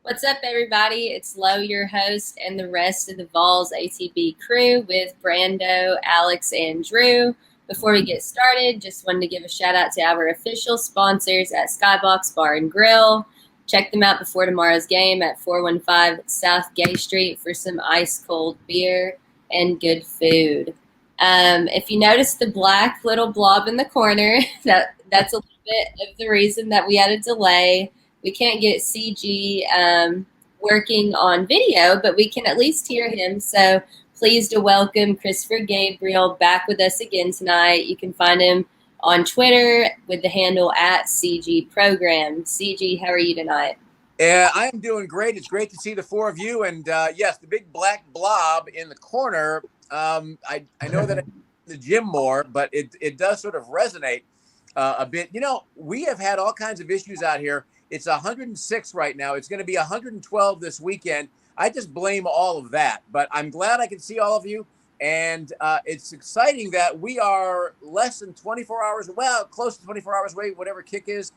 What's up, everybody? It's Lo, your host, and the rest of the Vols ATB crew with Brando, Alex, and Drew. Before we get started, just wanted to give a shout out to our official sponsors at Skybox Bar and Grill. Check them out before tomorrow's game at 415 South Gay Street for some ice cold beer and good food. If you notice the black little blob in the corner, that's a little bit of the reason that we had a delay. We can't get CG working on video, but we can at least hear him. So pleased to welcome Christopher Gabriel back with us again tonight. You can find him on Twitter with the handle at CG Program. CG, how are you tonight? I am doing great. It's great to see the four of you. And yes, the big black blob in the corner. I know that I'm in the gym more, but it does sort of resonate a bit. You know, we have had all kinds of issues out here. It's 106 right now. It's going to be 112 this weekend. I just blame all of that. But I'm glad I can see all of you. And it's exciting that we are less than 24 hours, well, close to 24 hours away, whatever kick is,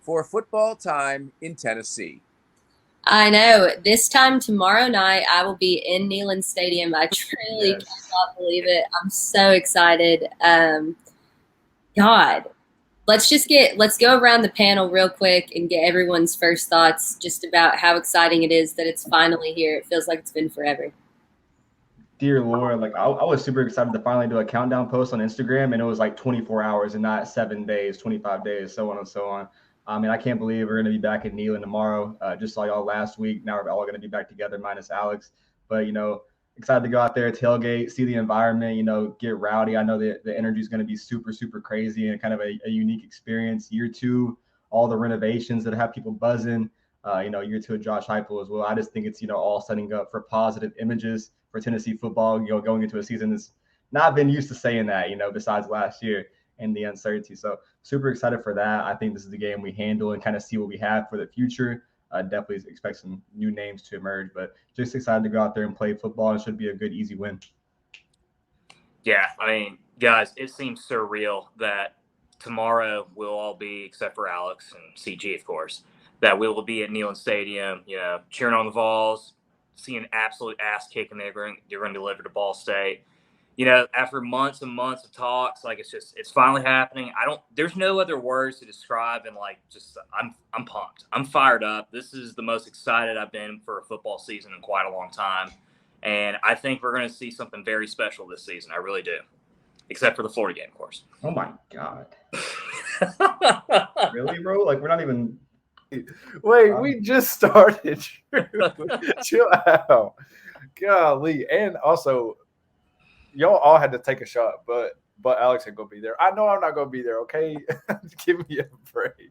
for football time in Tennessee. I know. This time tomorrow night, I will be in Neyland Stadium. I truly cannot believe it. I'm so excited. God. Let's go around the panel real quick and get everyone's first thoughts just about how exciting it is that it's finally here. It feels like it's been forever. Dear Lord, like I was super excited to finally do a countdown post on Instagram, and it was like 24 hours and not 7 days, 25 days, so on and so on. I mean, I can't believe we're going to be back in Neyland tomorrow. Just saw y'all last week. Now we're all going to be back together minus Alex. But, excited to go out there, tailgate, see the environment, get rowdy. I know that the energy is going to be super, super crazy and kind of a unique experience. Year two, all the renovations that have people buzzing, year two of Josh Heupel as well. I just think it's, all setting up for positive images for Tennessee football, going into a season that's not been used to saying that, besides last year and the uncertainty. So super excited for that. I think this is the game we handle and kind of see what we have for the future. Definitely expect some new names to emerge, but just excited to go out there and play football. It should be a good, easy win. Yeah, I mean, guys, it seems surreal that tomorrow we'll all be, except for Alex and CG, of course, that we will be at Neyland Stadium, cheering on the Vols, seeing absolute ass kicking they're going to deliver to Ball State. After months and months of talks, like it's finally happening. There's no other words to describe, and I'm pumped. I'm fired up. This is the most excited I've been for a football season in quite a long time. And I think we're going to see something very special this season. I really do. Except for the Florida game, of course. Oh my God. Really, bro? Like, we're not even. Wait, we just started. Chill out. Golly. And also, y'all all had to take a shot, but Alex ain't gonna be there. I know I'm not gonna be there. Okay, give me a break.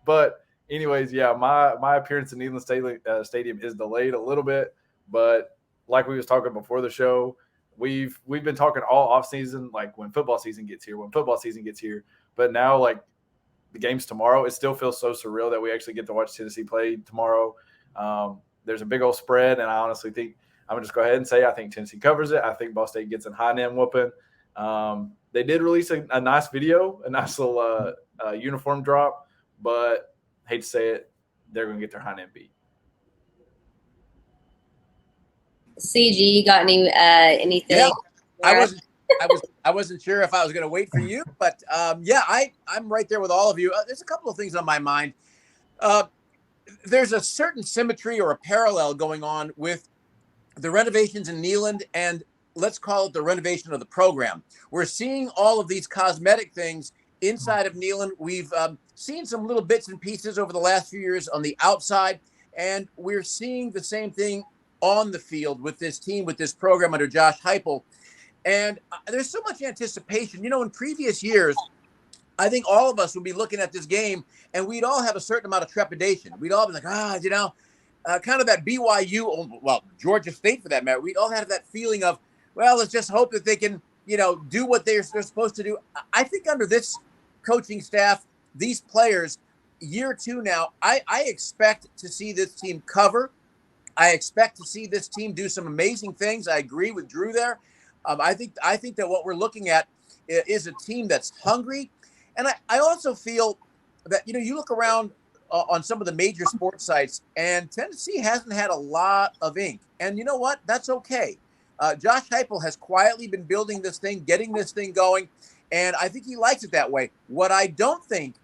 But anyways, yeah, my appearance in Neyland Stadium is delayed a little bit, but like we was talking before the show, we've been talking all off season, like when football season gets here. But now, like the game's tomorrow, it still feels so surreal that we actually get to watch Tennessee play tomorrow. There's a big old spread, and I honestly think. I'm going to just go ahead and say I think Tennessee covers it. I think Ball State gets a high name whooping. They did release a nice video, a nice little uniform drop, but hate to say it, they're going to get their high name beat. CG, you got anything? Yeah, I wasn't sure if I was going to wait for you, but I'm right there with all of you. There's a couple of things on my mind. There's a certain symmetry or a parallel going on with the renovations in Neyland, and let's call it the renovation of the program. We're seeing all of these cosmetic things inside of Neyland. We've seen some little bits and pieces over the last few years on the outside, and we're seeing the same thing on the field with this team, with this program under Josh Heupel. And there's so much anticipation. In previous years, I think all of us would be looking at this game, and we'd all have a certain amount of trepidation. We'd all be like, kind of that BYU, well, Georgia State for that matter. We all have that feeling of, well, let's just hope that they can, do what they're supposed to do. I think under this coaching staff, these players, year two now, I expect to see this team cover. I expect to see this team do some amazing things. I agree with Drew there. I think that what we're looking at is a team that's hungry. And I also feel that, you look around on some of the major sports sites, and Tennessee hasn't had a lot of ink. And you know what? That's okay. Josh Heupel has quietly been building this thing, getting this thing going, and I think he likes it that way. What I don't think,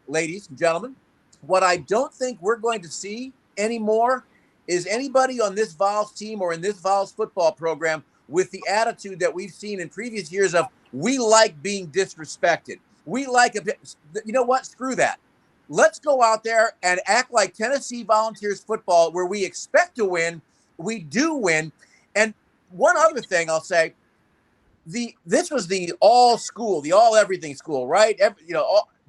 ladies and gentlemen, what I don't think we're going to see anymore is anybody on this Vols team or in this Vols football program with the attitude that we've seen in previous years of, we like being disrespected. We like a bit, you know what? Screw that. Let's go out there and act like Tennessee Volunteers football, where we expect to win. We do win. And one other thing I'll say, this was the all school, the all everything school, right?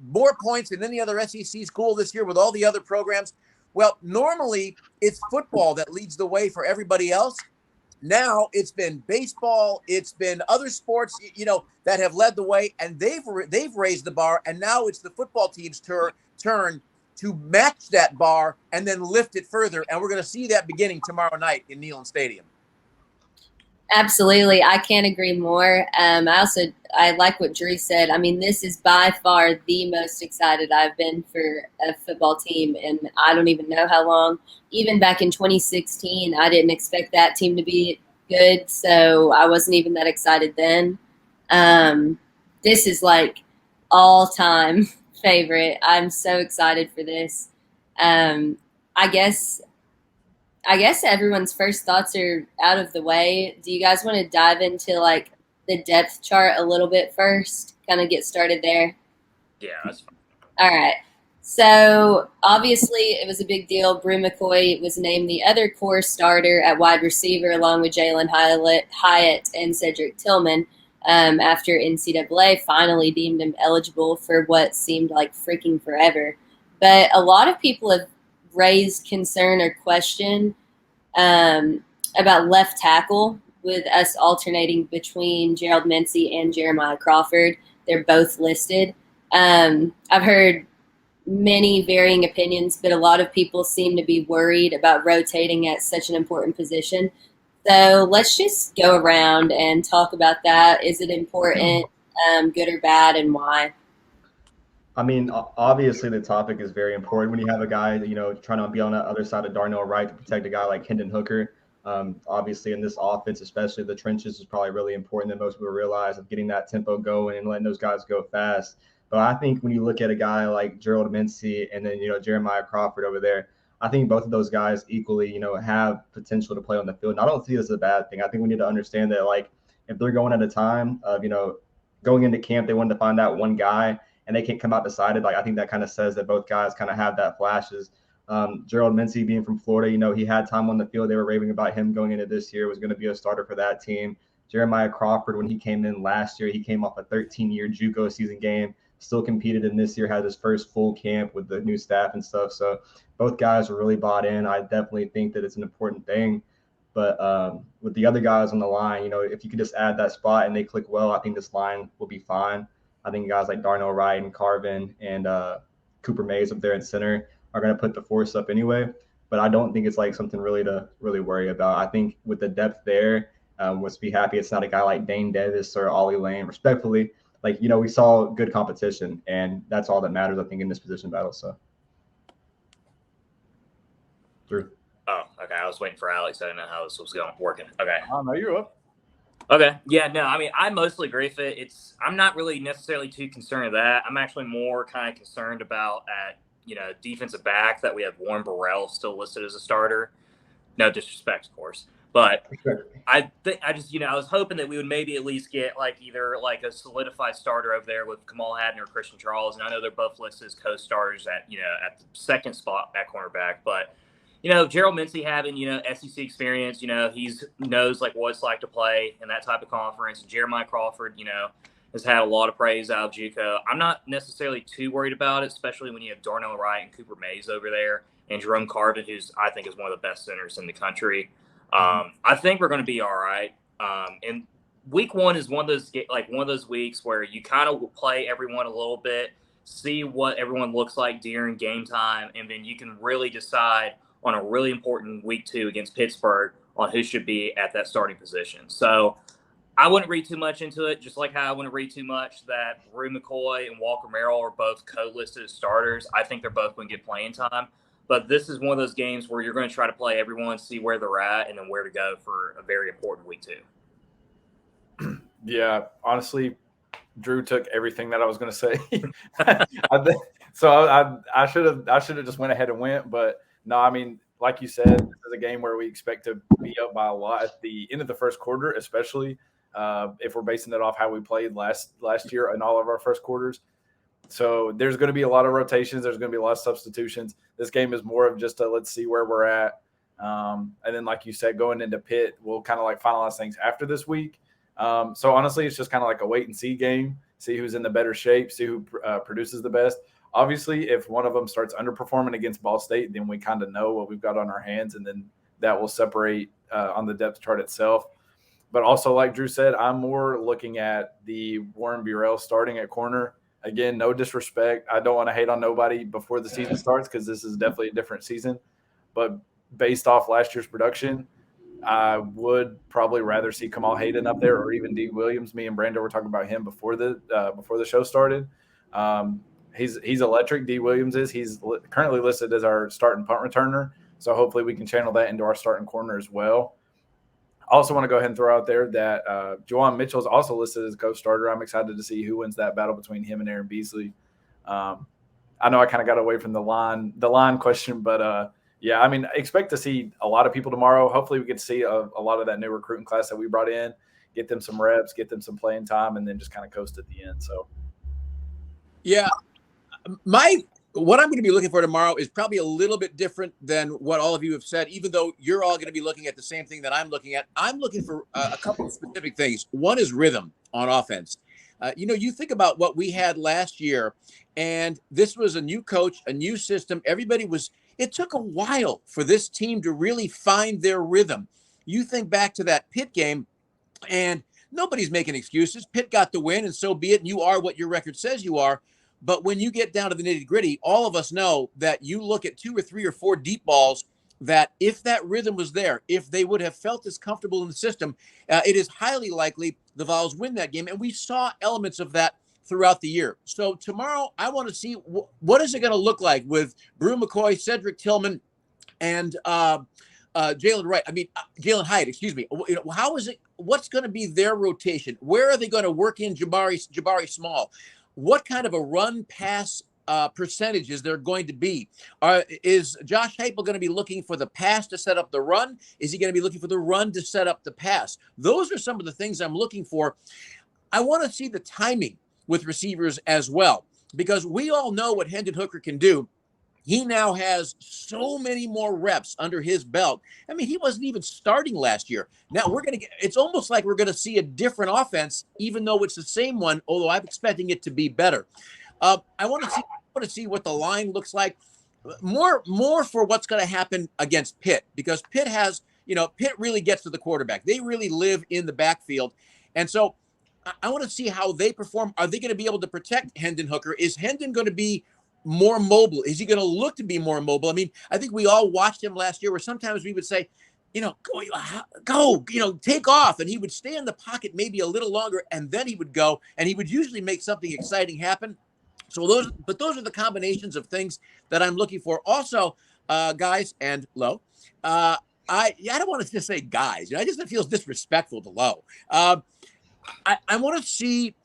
More points than any other SEC school this year with all the other programs. Well, normally it's football that leads the way for everybody else. Now it's been baseball, it's been other sports, that have led the way, and they've raised the bar, and now it's the football team's turn to match that bar and then lift it further. And we're going to see that beginning tomorrow night in Neyland Stadium. Absolutely. I can't agree more. I like what Drew said. I mean, this is by far the most excited I've been for a football team, and I don't even know how long. Even back in 2016, I didn't expect that team to be good, so I wasn't even that excited then. This is like all-time favorite. I'm so excited for this. I guess everyone's first thoughts are out of the way. Do you guys want to dive into like the depth chart a little bit first? Kind of get started there. Yeah, that's fine. All right. So obviously it was a big deal. Brew McCoy was named the other core starter at wide receiver along with Jalen Hyatt and Cedric Tillman after NCAA finally deemed him eligible for what seemed like freaking forever. But a lot of people have raised concern or question about left tackle with us alternating between Gerald Mincey and Jeremiah Crawford. They're both listed. I've heard many varying opinions, but a lot of people seem to be worried about rotating at such an important position. So let's just go around and talk about that. Is it important, good or bad, and why? I mean, obviously the topic is very important when you have a guy, trying to be on the other side of Darnell Wright to protect a guy like Hendon Hooker. Obviously in this offense, especially the trenches, is probably really important than most people realize, of getting that tempo going and letting those guys go fast. But I think when you look at a guy like Gerald Mincey and then, Jeremiah Crawford over there, I think both of those guys equally, have potential to play on the field. And I don't see this as a bad thing. I think we need to understand that, like, if they're going at a time of, going into camp, they wanted to find that one guy and they can't come out decided. Like, I think that kind of says that both guys kind of have that flashes. Gerald Mincey being from Florida, he had time on the field. They were raving about him going into this year, was going to be a starter for that team. Jeremiah Crawford, when he came in last year, he came off a 13-year JUCO season game, still competed in this year, had his first full camp with the new staff and stuff. So both guys were really bought in. I definitely think that it's an important thing. But with the other guys on the line, if you could just add that spot and they click well, I think this line will be fine. I think guys like Darnell Wright and Carvin and Cooper Mays up there in center are going to put the force up anyway. But I don't think it's like something really to really worry about. I think with the depth there, let's be happy it's not a guy like Dane Davis or Ollie Lane. Respectfully, like, we saw good competition, and that's all that matters, I think, in this position battle. So, Drew. Oh, okay. I was waiting for Alex. I didn't know how this was working. Okay. Oh, no, you're up. Okay. Yeah, no, I mean, I mostly agree with it. I'm not really necessarily too concerned with that. I'm actually more kind of concerned about at, defensive back that we have Warren Burrell still listed as a starter. No disrespect, of course. But I just, I was hoping that we would maybe at least get either a solidified starter over there with Kamal Hadden or Christian Charles. And I know they're both listed as co-starters at the second spot at cornerback. But, Gerald Mincey having, SEC experience, he knows what it's like to play in that type of conference. And Jeremiah Crawford, has had a lot of praise out of JUCO. I'm not necessarily too worried about it, especially when you have Darnell Wright and Cooper Mays over there and Jerome Carvin, who's I think is one of the best centers in the country. I think we're going to be all right. And week one is one of those weeks where you kind of play everyone a little bit, see what everyone looks like during game time, and then you can really decide on a really important week 2 against Pittsburgh on who should be at that starting position. So I wouldn't read too much into it, just like how I wouldn't read too much that Rue McCoy and Walker Merrill are both co-listed as starters. I think they're both going to get playing time. But this is one of those games where you're going to try to play everyone, see where they're at, and then where to go for a very important week 2. Yeah, honestly, Drew took everything that I was going to say. I should have just went ahead and went. But no, I mean, like you said, this is a game where we expect to be up by a lot at the end of the first quarter, especially if we're basing it off how we played last year in all of our first quarters. So there's going to be a lot of rotations. There's going to be a lot of substitutions. This game is more of just a let's see where we're at. And then, like you said, going into Pitt, we'll kind of like finalize things after this week. So honestly, it's just kind of like a wait and see game, see who's in the better shape, see who produces the best. Obviously, if one of them starts underperforming against Ball State, then we kind of know what we've got on our hands, and then that will separate on the depth chart itself. But also, like Drew said, I'm more looking at the Warren Burrell starting at corner. Again, no disrespect. I don't want to hate on nobody before the season starts because this is definitely a different season. But based off last year's production, I would probably rather see Kamal Hayden up there or even D. Williams. Me and Brando were talking about him before the show started. He's electric. D. Williams is. He's currently listed as our starting punt returner. So hopefully we can channel that into our starting corner as well. I also want to go ahead and throw out there that Juwan Mitchell is also listed as a co-starter. I'm excited to see who wins that battle between him and Aaron Beasley. I know I kind of got away from the line question, but yeah, I mean, expect to see a lot of people tomorrow. Hopefully we get to see a lot of that new recruiting class that we brought in, get them some reps, get them some playing time, and then just kind of coast at the end. So, yeah, what I'm going to be looking for tomorrow is probably a little bit different than what all of you have said, even though you're all going to be looking at the same thing that I'm looking at. I'm looking for a couple of specific things. One is rhythm on offense. You think about what we had last year, and this was a new coach, a new system. It took a while for this team to really find their rhythm. You think back to that Pitt game, and nobody's making excuses. Pitt got the win, and so be it. And you are what your record says you are. But when you get down to the nitty-gritty, all of us know that you look at 2 or 3 or 4 deep balls that if that rhythm was there, if they would have felt as comfortable in the system, it is highly likely the Vols win that game. And we saw elements of that throughout the year. So tomorrow, I want to see what is it going to look like with Brew McCoy, Cedric Tillman, and Jalen Hyatt, excuse me. How is it? What's going to be their rotation? Where are they going to work in Jabari Small? What kind of a run-pass percentages they're going to be? Is Josh Heupel going to be looking for the pass to set up the run? Is he going to be looking for the run to set up the pass? Those are some of the things I'm looking for. I want to see the timing with receivers as well, because we all know what Hendon Hooker can do. He now has so many more reps under his belt. I mean, he wasn't even starting last year. Now it's almost like we're going to see a different offense, even though it's the same one, although I'm expecting it to be better. I want to see what the line looks like. More for what's going to happen against Pitt, because Pitt Pitt really gets to the quarterback. They really live in the backfield. And so I want to see how they perform. Are they going to be able to protect Hendon Hooker? Is Hendon going to be more mobile? Is he going to look to be more mobile? I mean, I think we all watched him last year where sometimes we would say, go, take off. And he would stay in the pocket maybe a little longer, and then he would go, and he would usually make something exciting happen. So those are the combinations of things that I'm looking for. Also, guys and Lo, I don't want to just say guys. I just, it feels disrespectful to Lo. I want to see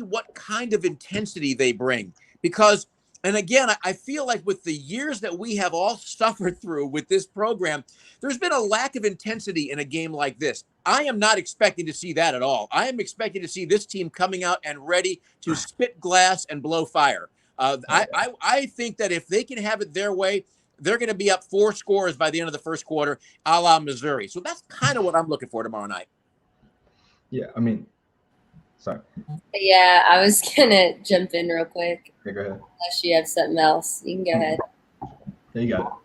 what kind of intensity they bring. Because, and again, I feel like with the years that we have all suffered through with this program, there's been a lack of intensity in a game like this. I am not expecting to see that at all. I am expecting to see this team coming out and ready to spit glass and blow fire. I think that if they can have it their way, they're going to be up 4 scores by the end of the first quarter, a la Missouri. So that's kind of what I'm looking for tomorrow night. Yeah, I mean, sorry. Yeah, I was going to jump in real quick. Okay, go ahead. Unless you have something else. You can go ahead. There you go. All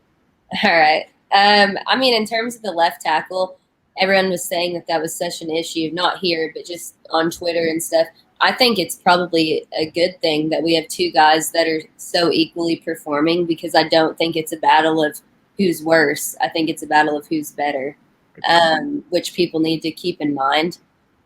right. I mean, in terms of the left tackle, everyone was saying that was such an issue, not here, but just on Twitter and stuff. I think it's probably a good thing that we have 2 guys that are so equally performing, because I don't think it's a battle of who's worse. I think it's a battle of who's better. which people need to keep in mind.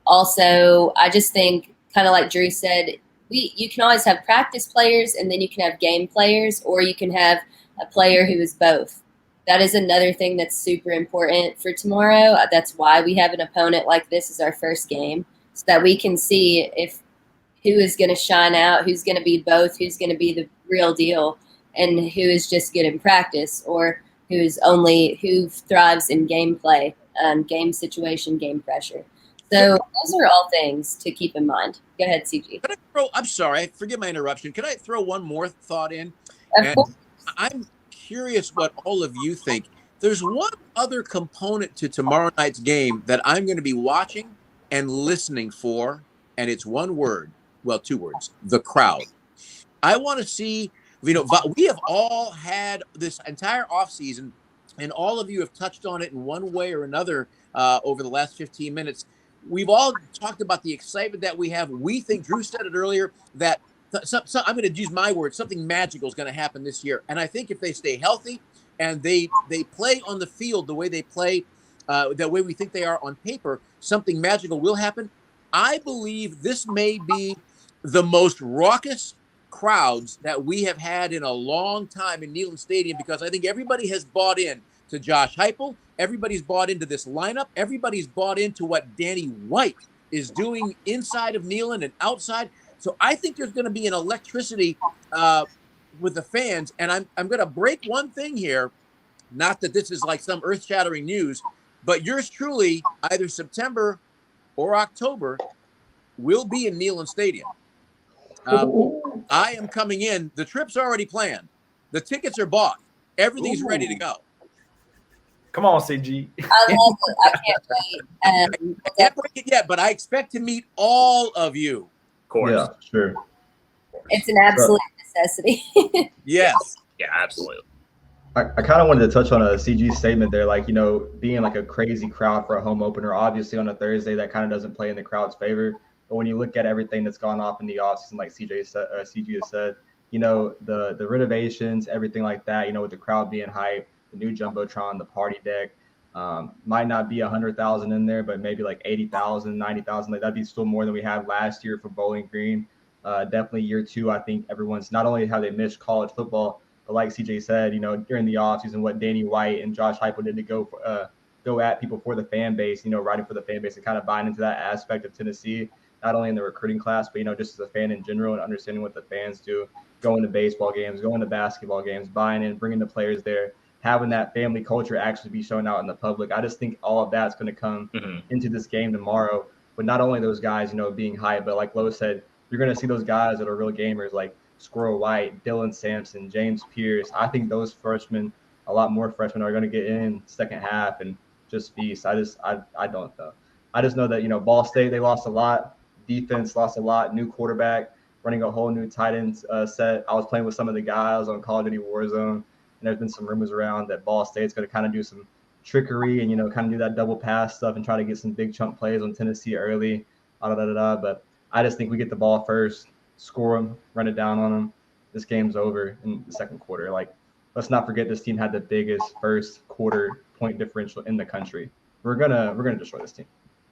Also, I just think, kind of like Drew said, you can always have practice players and then you can have game players, or you can have a player who is both. That is another thing that's super important for tomorrow. That's why we have an opponent like this as our first game, so that we can see if who is going to shine out, who's going to be both, who's going to be the real deal, and who is just good in practice, or who thrives in gameplay, game situation, game pressure. So those are all things to keep in mind. Go ahead, CG. I'm sorry, forgive my interruption. Can I throw one more thought in? Of course. I'm curious what all of you think. There's one other component to tomorrow night's game that I'm going to be watching and listening for, and it's one word. Well, two words: the crowd. I want to see. We have all had this entire offseason, and all of you have touched on it in one way or another over the last 15 minutes. We've all talked about the excitement that we have. We think, Drew said it earlier, that I'm going to use my word, something magical is going to happen this year. And I think if they stay healthy and they play on the field the way they play, the way we think they are on paper, something magical will happen. I believe this may be the most raucous crowds that we have had in a long time in Neyland Stadium, because I think everybody has bought in to Josh Heupel. Everybody's bought into this lineup. Everybody's bought into what Danny White is doing inside of Neyland and outside. So I think there's going to be an electricity with the fans. And I'm going to break one thing here. Not that this is like some earth-shattering news, but yours truly, either September or October, will be in Neyland Stadium. I am coming in. The trip's already planned. The tickets are bought. Everything's ready to go. Come on, CG. I love it. I can't wait. I can't break it yet, but I expect to meet all of you. Of course. Yeah, sure. It's an absolute necessity. Yes. Yeah, absolutely. I kind of wanted to touch on a CG statement there, like, being like a crazy crowd for a home opener. Obviously, on a Thursday, that kind of doesn't play in the crowd's favor. But when you look at everything that's gone off in the offseason, like CG has said, the renovations, everything like that, with the crowd being hyped, the new Jumbotron, the party deck, might not be 100,000 in there, but maybe like 80,000, 90,000. Like, that'd be still more than we had last year for Bowling Green. Definitely year two, I think everyone's not only have they missed college football, but like CJ said, during the offseason, what Danny White and Josh Heupel did to go at people for the fan base, riding for the fan base and kind of buying into that aspect of Tennessee, not only in the recruiting class, but, just as a fan in general and understanding what the fans do, going to baseball games, going to basketball games, buying in, bringing the players there, having that family culture actually be shown out in the public. I just think all of that's going to come into this game tomorrow. But not only those guys, being hyped, but like Lois said, you're going to see those guys that are real gamers like Squirrel White, Dylan Sampson, James Pierce. I think those freshmen, a lot more freshmen, are going to get in second half and just feast. I don't know. I just know that, Ball State, they lost a lot. Defense lost a lot. New quarterback, running a whole new tight end set. I was playing with some of the guys on Call of Duty Warzone, and there's been some rumors around that Ball State's going to kind of do some trickery and, kind of do that double pass stuff and try to get some big chunk plays on Tennessee early. But I just think we get the ball first, score them, run it down on them. This game's over in the second quarter. Like, let's not forget this team had the biggest first quarter point differential in the country. We're gonna destroy this team.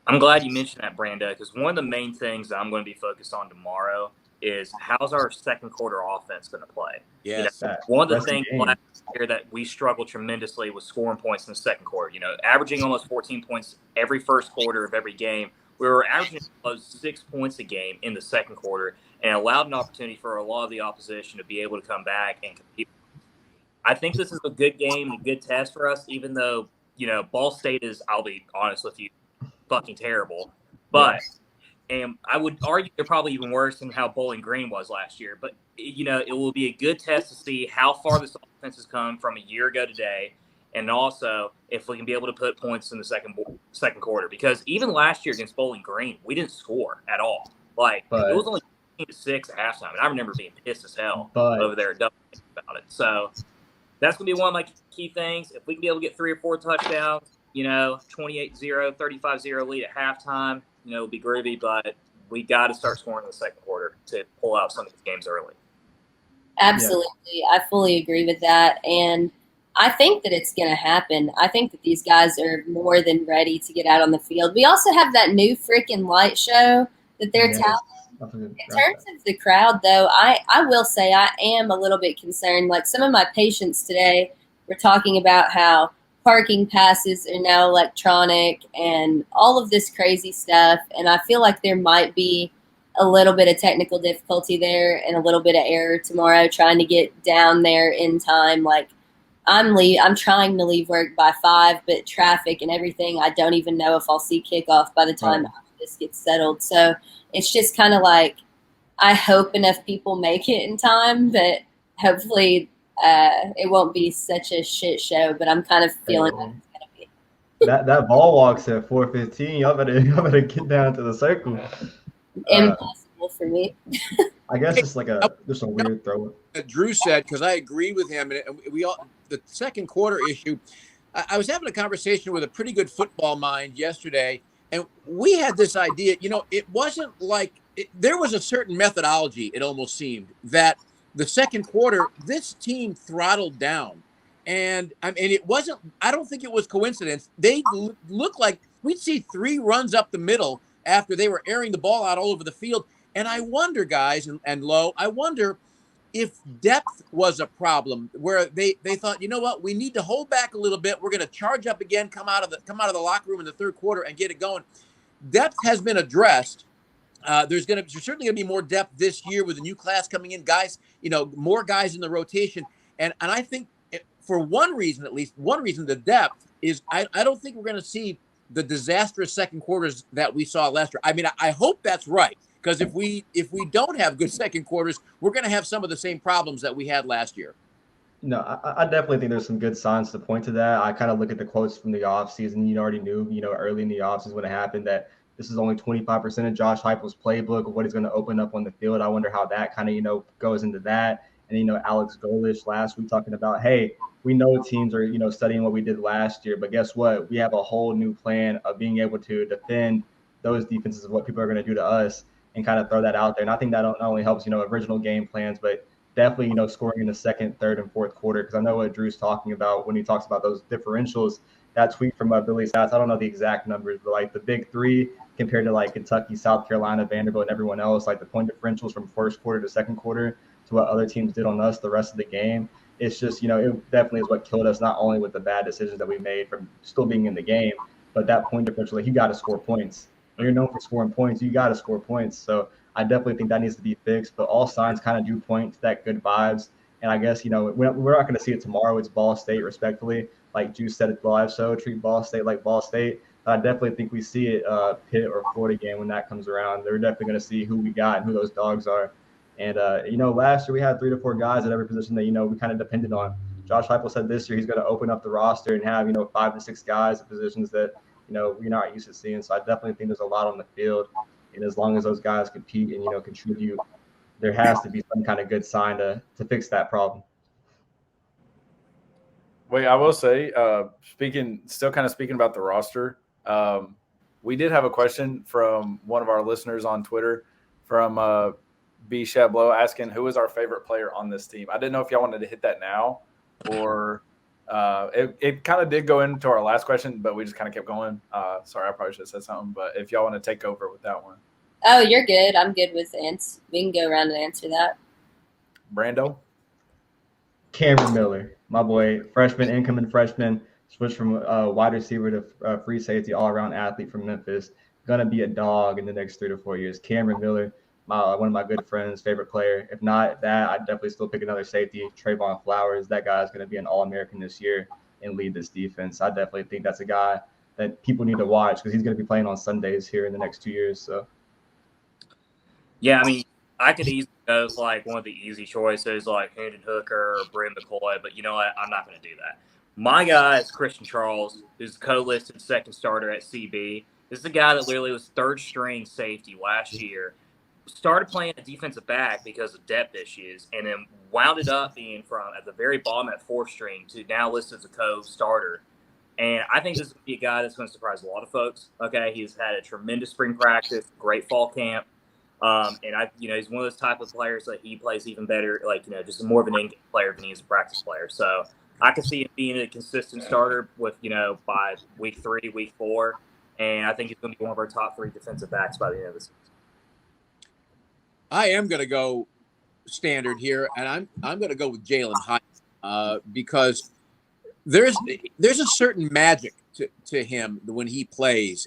I'm glad you mentioned that, Brando, because one of the main things that I'm going to be focused on tomorrow is how's our second quarter offense going to play. Yes. One of the things last year that we struggled tremendously was scoring points in the second quarter. Averaging almost 14 points every first quarter of every game. We were averaging close to 6 points a game in the second quarter, and allowed an opportunity for a lot of the opposition to be able to come back and compete. I think this is a good game and a good test for us, even though, Ball State is, I'll be honest with you, fucking terrible. But and I would argue they're probably even worse than how Bowling Green was last year. But, it will be a good test to see how far this offense has come from a year ago today, and also if we can be able to put points in the second quarter. Because even last year against Bowling Green, we didn't score at all. It was only 6 at halftime, and I remember being pissed as hell over there about it. So that's going to be one of my key things. If we can be able to get 3 or 4 touchdowns, 28-0, 35-0 lead at halftime, it'll be groovy, but we got to start scoring in the second quarter to pull out some of these games early. Absolutely. Yeah. I fully agree with that. And I think that it's going to happen. I think that these guys are more than ready to get out on the field. We also have that new freaking light show that they're touting. In terms of the crowd, though, I will say I am a little bit concerned. Like some of my patients today were talking about how parking passes are now electronic and all of this crazy stuff. And I feel like there might be a little bit of technical difficulty there and a little bit of error tomorrow trying to get down there in time. Like I'm trying to leave work by 5, but traffic and everything, I don't even know if I'll see kickoff by the time this gets settled. So it's just kind of like I hope enough people make it in time, but hopefully it won't be such a shit show. But I'm kind of feeling like it's gonna be. That ball walks at 4:15. Y'all better get down to the circle. Impossible for me. I guess it's like just a weird throw. Drew said, because I agree with him, and we all the second quarter issue. I was having a conversation with a pretty good football mind yesterday, and we had this idea. It wasn't like there was a certain methodology. It almost seemed that the second quarter, this team throttled down, and it wasn't. I don't think it was coincidence. They looked like we'd see 3 runs up the middle after they were airing the ball out all over the field. And I wonder, guys, and Lo, I wonder if depth was a problem where they thought, you know what, we need to hold back a little bit. We're going to charge up again, come out of the locker room in the third quarter and get it going. Depth has been addressed. There's certainly going to be more depth this year with the new class coming in, guys, more guys in the rotation. And I think for one reason, the depth is I don't think we're going to see the disastrous second quarters that we saw last year. I mean, I hope that's right. Because if we don't have good second quarters, we're going to have some of the same problems that we had last year. No, I definitely think there's some good signs to point to that. I kind of look at the quotes from the offseason. You already knew, early in the offseason when it happened that this is only 25% of Josh Heupel's playbook of what he's going to open up on the field. I wonder how that kind of, goes into that. And, Alex Golesh last week talking about, hey, we know teams are, studying what we did last year. But guess what? We have a whole new plan of being able to defend those defenses of what people are going to do to us. And kind of throw that out there. And I think that not only helps, original game plans, but definitely, scoring in the second, third, and fourth quarter. Because I know what Drew's talking about when he talks about those differentials. That tweet from Billy Stats, I don't know the exact numbers, but like the big 3 compared to like Kentucky, South Carolina, Vanderbilt, and everyone else, like the point differentials from first quarter to second quarter to what other teams did on us the rest of the game. It's just, it definitely is what killed us, not only with the bad decisions that we made from still being in the game, but that point differential, like you got to score points. When you're known for scoring points, you got to score points. So I definitely think that needs to be fixed. But all signs kind of do point to that good vibes. And I guess, we're not going to see it tomorrow. It's Ball State, respectfully. Like Juice said it live, so treat Ball State like Ball State. But I definitely think we see it Pitt or Florida game when that comes around. They're definitely going to see who we got and who those dogs are. And, last year we had 3 to 4 guys at every position that, we kind of depended on. Josh Heupel said this year he's going to open up the roster and have, 5 to 6 guys at positions that – we're not used to seeing. So I definitely think there's a lot on the field. And as long as those guys compete and, contribute, there has to be some kind of good sign to fix that problem. Wait, I will say, speaking about the roster, we did have a question from one of our listeners on Twitter from B. Chabot asking who is our favorite player on this team. I didn't know if y'all wanted to hit that now or it kind of did go into our last question, but we just kind of kept going. Sorry, I probably should have said something, but if y'all want to take over with that one. Oh, you're good. I'm good with answer. We can go around and answer that. Brando? Cameron Miller, my boy, incoming freshman, switched from wide receiver to free safety, all-around athlete from Memphis. Gonna be a dog in the next 3 to 4 years. Cameron Miller, one of my good friends, favorite player. If not that, I'd definitely still pick another safety, Trayvon Flowers. That guy's going to be an All-American this year and lead this defense. I definitely think that's a guy that people need to watch because he's going to be playing on Sundays here in the next 2 years. So, yeah, I mean, I could easily go like one of the easy choices like Hendon Hooker or Brent McCoy, but you know what? I'm not going to do that. My guy is Christian Charles, who's co-listed second starter at CB. This is the guy that literally was third-string safety last year. Started playing a defensive back because of depth issues, and then wound it up being from at the very bottom at 4th string to now listed as a co-starter. And I think this is going to be a guy that's going to surprise a lot of folks. Okay, he's had a tremendous spring practice, great fall camp, and he's one of those type of players that he plays even better, just more of an in-game player than he is a practice player. So I could see him being a consistent starter with, by week 3, week 4. And I think he's going to be one of our top 3 defensive backs by the end of the season. I am going to go standard here, and I'm going to go with Jalen Hyatt because there's a certain magic to him when he plays.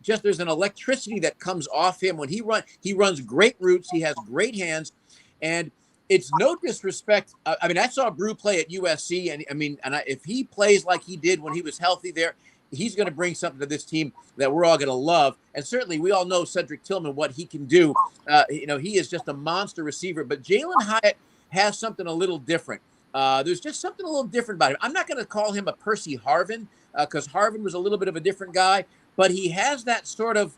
Just there's an electricity that comes off him when he runs great routes. He has great hands, and it's no disrespect. I mean, I saw Brew play at USC, and if he plays like he did when he was healthy there, he's going to bring something to this team that we're all going to love. And certainly we all know Cedric Tillman, what he can do. He is just a monster receiver. But Jalen Hyatt has something a little different. There's just something a little different about him. I'm not going to call him a Percy Harvin because Harvin was a little bit of a different guy. But he has that sort of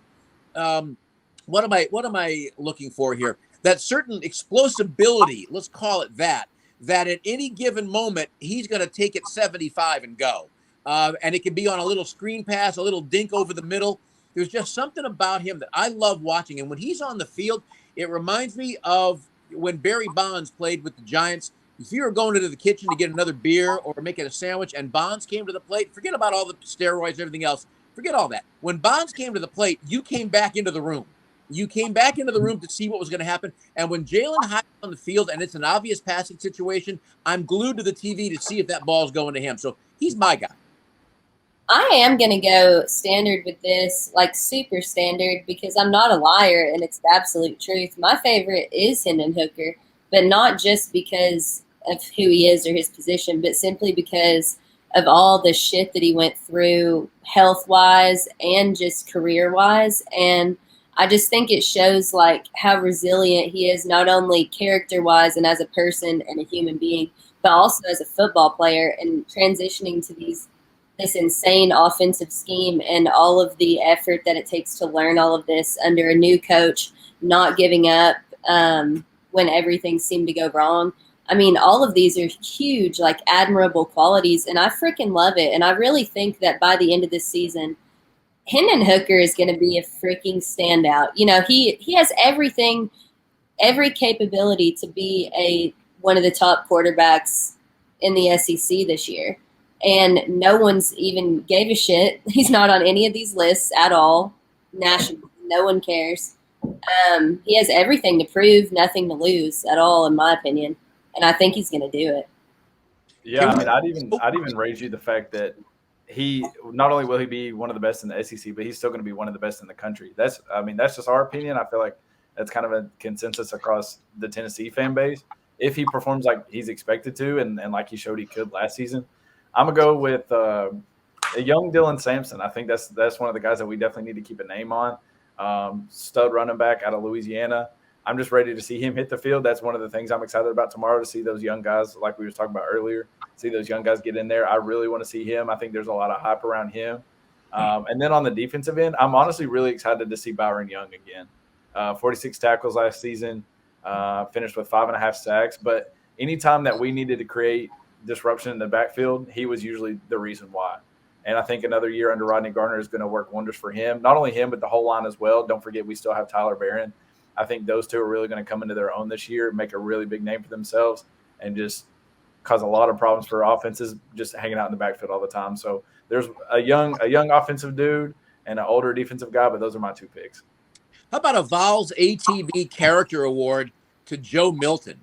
what am I looking for here? That certain explosibility, let's call it that at any given moment, he's going to take it 75 and go. And it can be on a little screen pass, a little dink over the middle. There's just something about him that I love watching. And when he's on the field, it reminds me of when Barry Bonds played with the Giants. If you were going into the kitchen to get another beer or making a sandwich and Bonds came to the plate, forget about all the steroids and everything else. Forget all that. When Bonds came to the plate, you came back into the room. You came back into the room to see what was going to happen. And when Jalen Hyatt's on the field and it's an obvious passing situation, I'm glued to the TV to see if that ball's going to him. So he's my guy. I am going to go standard with this, like super standard, because I'm not a liar and it's the absolute truth. My favorite is Hendon Hooker, but not just because of who he is or his position, but simply because of all the shit that he went through health-wise and just career-wise. And I just think it shows like how resilient he is, not only character-wise and as a person and a human being, but also as a football player and transitioning to this insane offensive scheme and all of the effort that it takes to learn all of this under a new coach, not giving up when everything seemed to go wrong. I mean, all of these are huge, like admirable qualities, and I freaking love it. And I really think that by the end of this season, Hendon Hooker is going to be a freaking standout. He has everything, every capability to be one of the top quarterbacks in the SEC this year. And no one's even gave a shit. He's not on any of these lists at all. Nationally, no one cares. He has everything to prove, nothing to lose at all, in my opinion. And I think he's going to do it. Yeah, I mean, I'd even raise you the fact that he not only will he be one of the best in the SEC, but he's still going to be one of the best in the country. That's just our opinion. I feel like that's kind of a consensus across the Tennessee fan base. If he performs like he's expected to, and like he showed he could last season, I'm gonna go with a young Dylan Sampson. I think that's one of the guys that we definitely need to keep a name on. Stud running back out of Louisiana. I'm just ready to see him hit the field. That's one of the things I'm excited about tomorrow, to see those young guys, like we were talking about earlier, see those young guys get in there. I really want to see him. I think there's a lot of hype around him. And then on the defensive end, I'm honestly really excited to see Barron Young again. 46 tackles last season, finished with 5.5 sacks. But anytime that we needed to create disruption in the backfield, he was usually the reason why. And I think another year under Rodney Garner is going to work wonders for him. Not only him, but the whole line as well. Don't forget, we still have Tyler Barron. I think those two are really going to come into their own this year, make a really big name for themselves, and just cause a lot of problems for offenses just hanging out in the backfield all the time. So there's a young offensive dude and an older defensive guy, but those are my 2 picks. How about a Vols ATB Character Award to Joe Milton?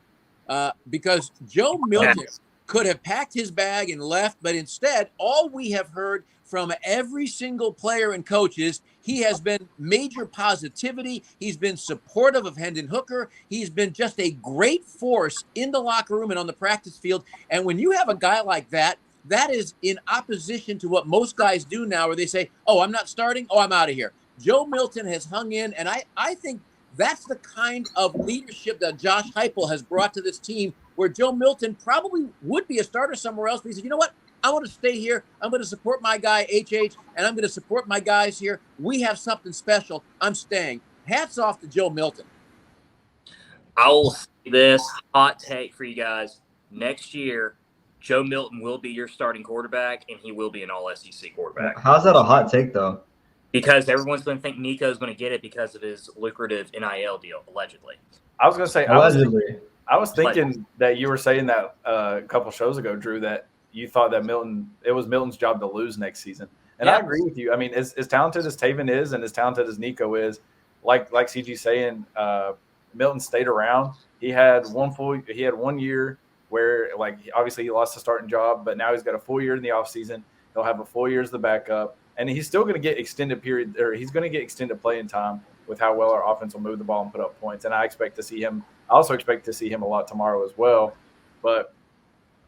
Because Joe Milton could have packed his bag and left, but instead, all we have heard from every single player and coach is he has been major positivity. He's been supportive of Hendon Hooker. He's been just a great force in the locker room and on the practice field. And when you have a guy like that, that is in opposition to what most guys do now, where they say, oh, I'm not starting. Oh, I'm out of here. Joe Milton has hung in, and I think that's the kind of leadership that Josh Heupel has brought to this team, where Joe Milton probably would be a starter somewhere else. But he said, you know what? I want to stay here. I'm going to support my guy, HH, and I'm going to support my guys here. We have something special. I'm staying. Hats off to Joe Milton. I will say this hot take for you guys. Next year, Joe Milton will be your starting quarterback, and he will be an all-SEC quarterback. How's that a hot take, though? Because everyone's going to think Nico's going to get it because of his lucrative NIL deal, allegedly. I was going to say, allegedly. I was thinking that you were saying that a couple shows ago, Drew, that you thought that it was Milton's job to lose next season. And Yeah. I agree with you. I mean, as talented as Taven is and as talented as Nico is, like CG saying, Milton stayed around. He had 1 year where, like, obviously he lost the starting job, but now he's got a full year in the offseason. He'll have a full year as the backup, and he's still going to get extended playing time with how well our offense will move the ball and put up points. And I also expect to see him a lot tomorrow as well. But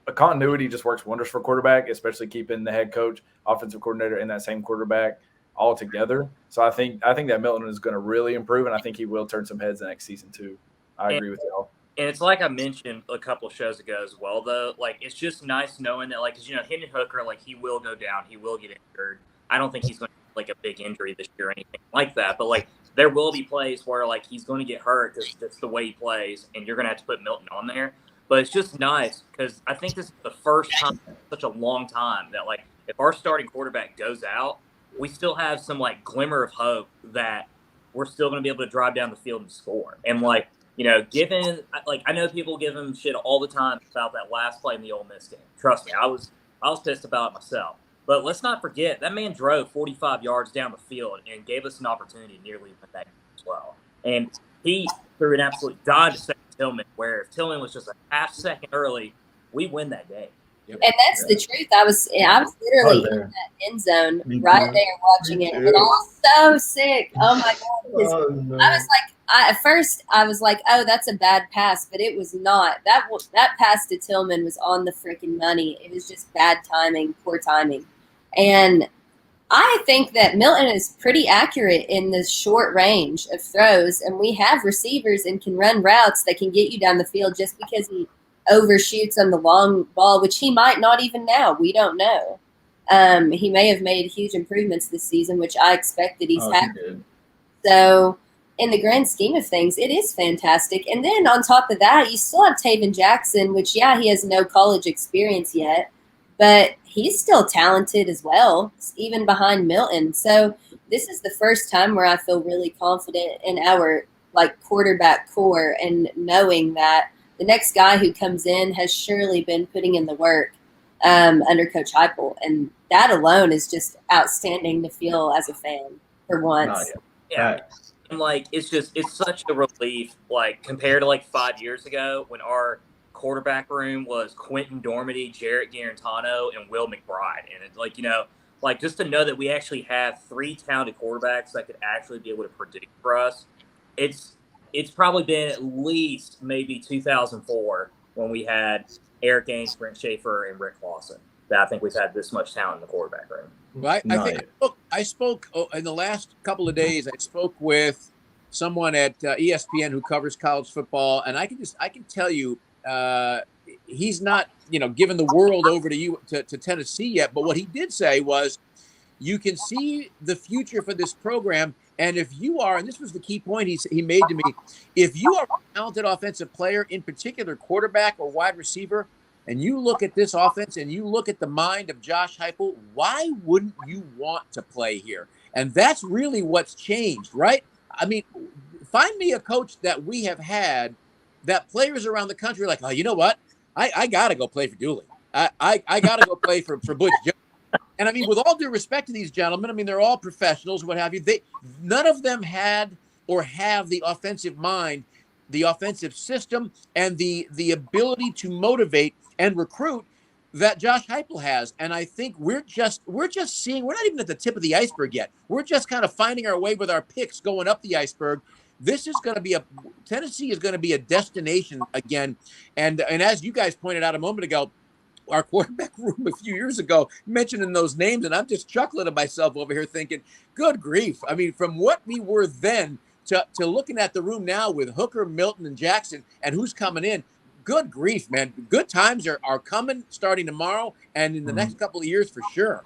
a continuity just works wonders for quarterback, especially keeping the head coach, offensive coordinator, and that same quarterback all together. So I think that Milton is going to really improve, and I think he will turn some heads the next season too. I agree with y'all. And it's like I mentioned a couple of shows ago as well, though. Like, it's just nice knowing that, like, because, Hendon Hooker, like, he will go down. He will get injured. I don't think he's going to have, like, a big injury this year or anything like that. But, like, there will be plays where, like, he's going to get hurt because that's the way he plays, and you're going to have to put Milton on there. But it's just nice because I think this is the first time in such a long time that, like, if our starting quarterback goes out, we still have some, like, glimmer of hope that we're still going to be able to drive down the field and score. And, like, given, like, I know people give him shit all the time about that last play in the Ole Miss game. Trust me, I was pissed about it myself. But let's not forget, that man drove 45 yards down the field and gave us an opportunity to nearly win that game as well. And he threw an absolute dime to second Tillman, where if Tillman was just a half second early, we win that game. And that's the truth. I was literally in that end zone right there watching it, and I was so sick. Oh my god! No. I was like, at first I was like, oh, that's a bad pass, but it was not. That pass to Tillman was on the freaking money. It was just bad timing, poor timing, and I think that Milton is pretty accurate in the short range of throws, and we have receivers and can run routes that can get you down the field just because he overshoots on the long ball, which he might not even now. We don't know. He may have made huge improvements this season, which I expect that he's had. So in the grand scheme of things, it is fantastic. And then on top of that, you still have Taven Jackson, which, yeah, he has no college experience yet, but he's still talented as well, even behind Milton. So this is the first time where I feel really confident in our, like, quarterback core and knowing that the next guy who comes in has surely been putting in the work under Coach Heupel, and that alone is just outstanding to feel as a fan for once. Yeah. And, like, it's such a relief, like, compared to, like, 5 years ago when our quarterback room was Quentin Dormady, Jarrett Garantano, and Will McBride. And it's like, like, just to know that we actually have three talented quarterbacks that could actually be able to predict for us, it's probably been at least maybe 2004 when we had Eric Ames, Brent Schaefer, and Rick Lawson that I think we've had this much talent in the quarterback room. Well, I spoke in the last couple of days. I spoke with someone at ESPN who covers college football, and I can tell you he's not giving the world over to Tennessee yet. But what he did say was, you can see the future for this program. And if you are, and this was the key point he made to me, if you are a talented offensive player, in particular quarterback or wide receiver, and you look at this offense and you look at the mind of Josh Heupel, why wouldn't you want to play here? And that's really what's changed, right? I mean, find me a coach that we have had that players around the country are like, oh, you know what? I got to go play for Dooley. I got to go play for Butch Jones. And I mean, with all due respect to these gentlemen, I mean, they're all professionals, what have you. None of them had or have the offensive mind, the offensive system, and the ability to motivate and recruit that Josh Heupel has. And I think we're just seeing, we're not even at the tip of the iceberg yet. We're just kind of finding our way with our picks going up the iceberg. This is going to be Tennessee is going to be a destination again. And as you guys pointed out a moment ago, our quarterback room a few years ago, mentioning those names, and I'm just chuckling to myself over here thinking, good grief. I mean, from what we were then to looking at the room now with Hooker, Milton, and Jackson, and who's coming in, good grief, man. Good times are coming starting tomorrow and in the next couple of years for sure.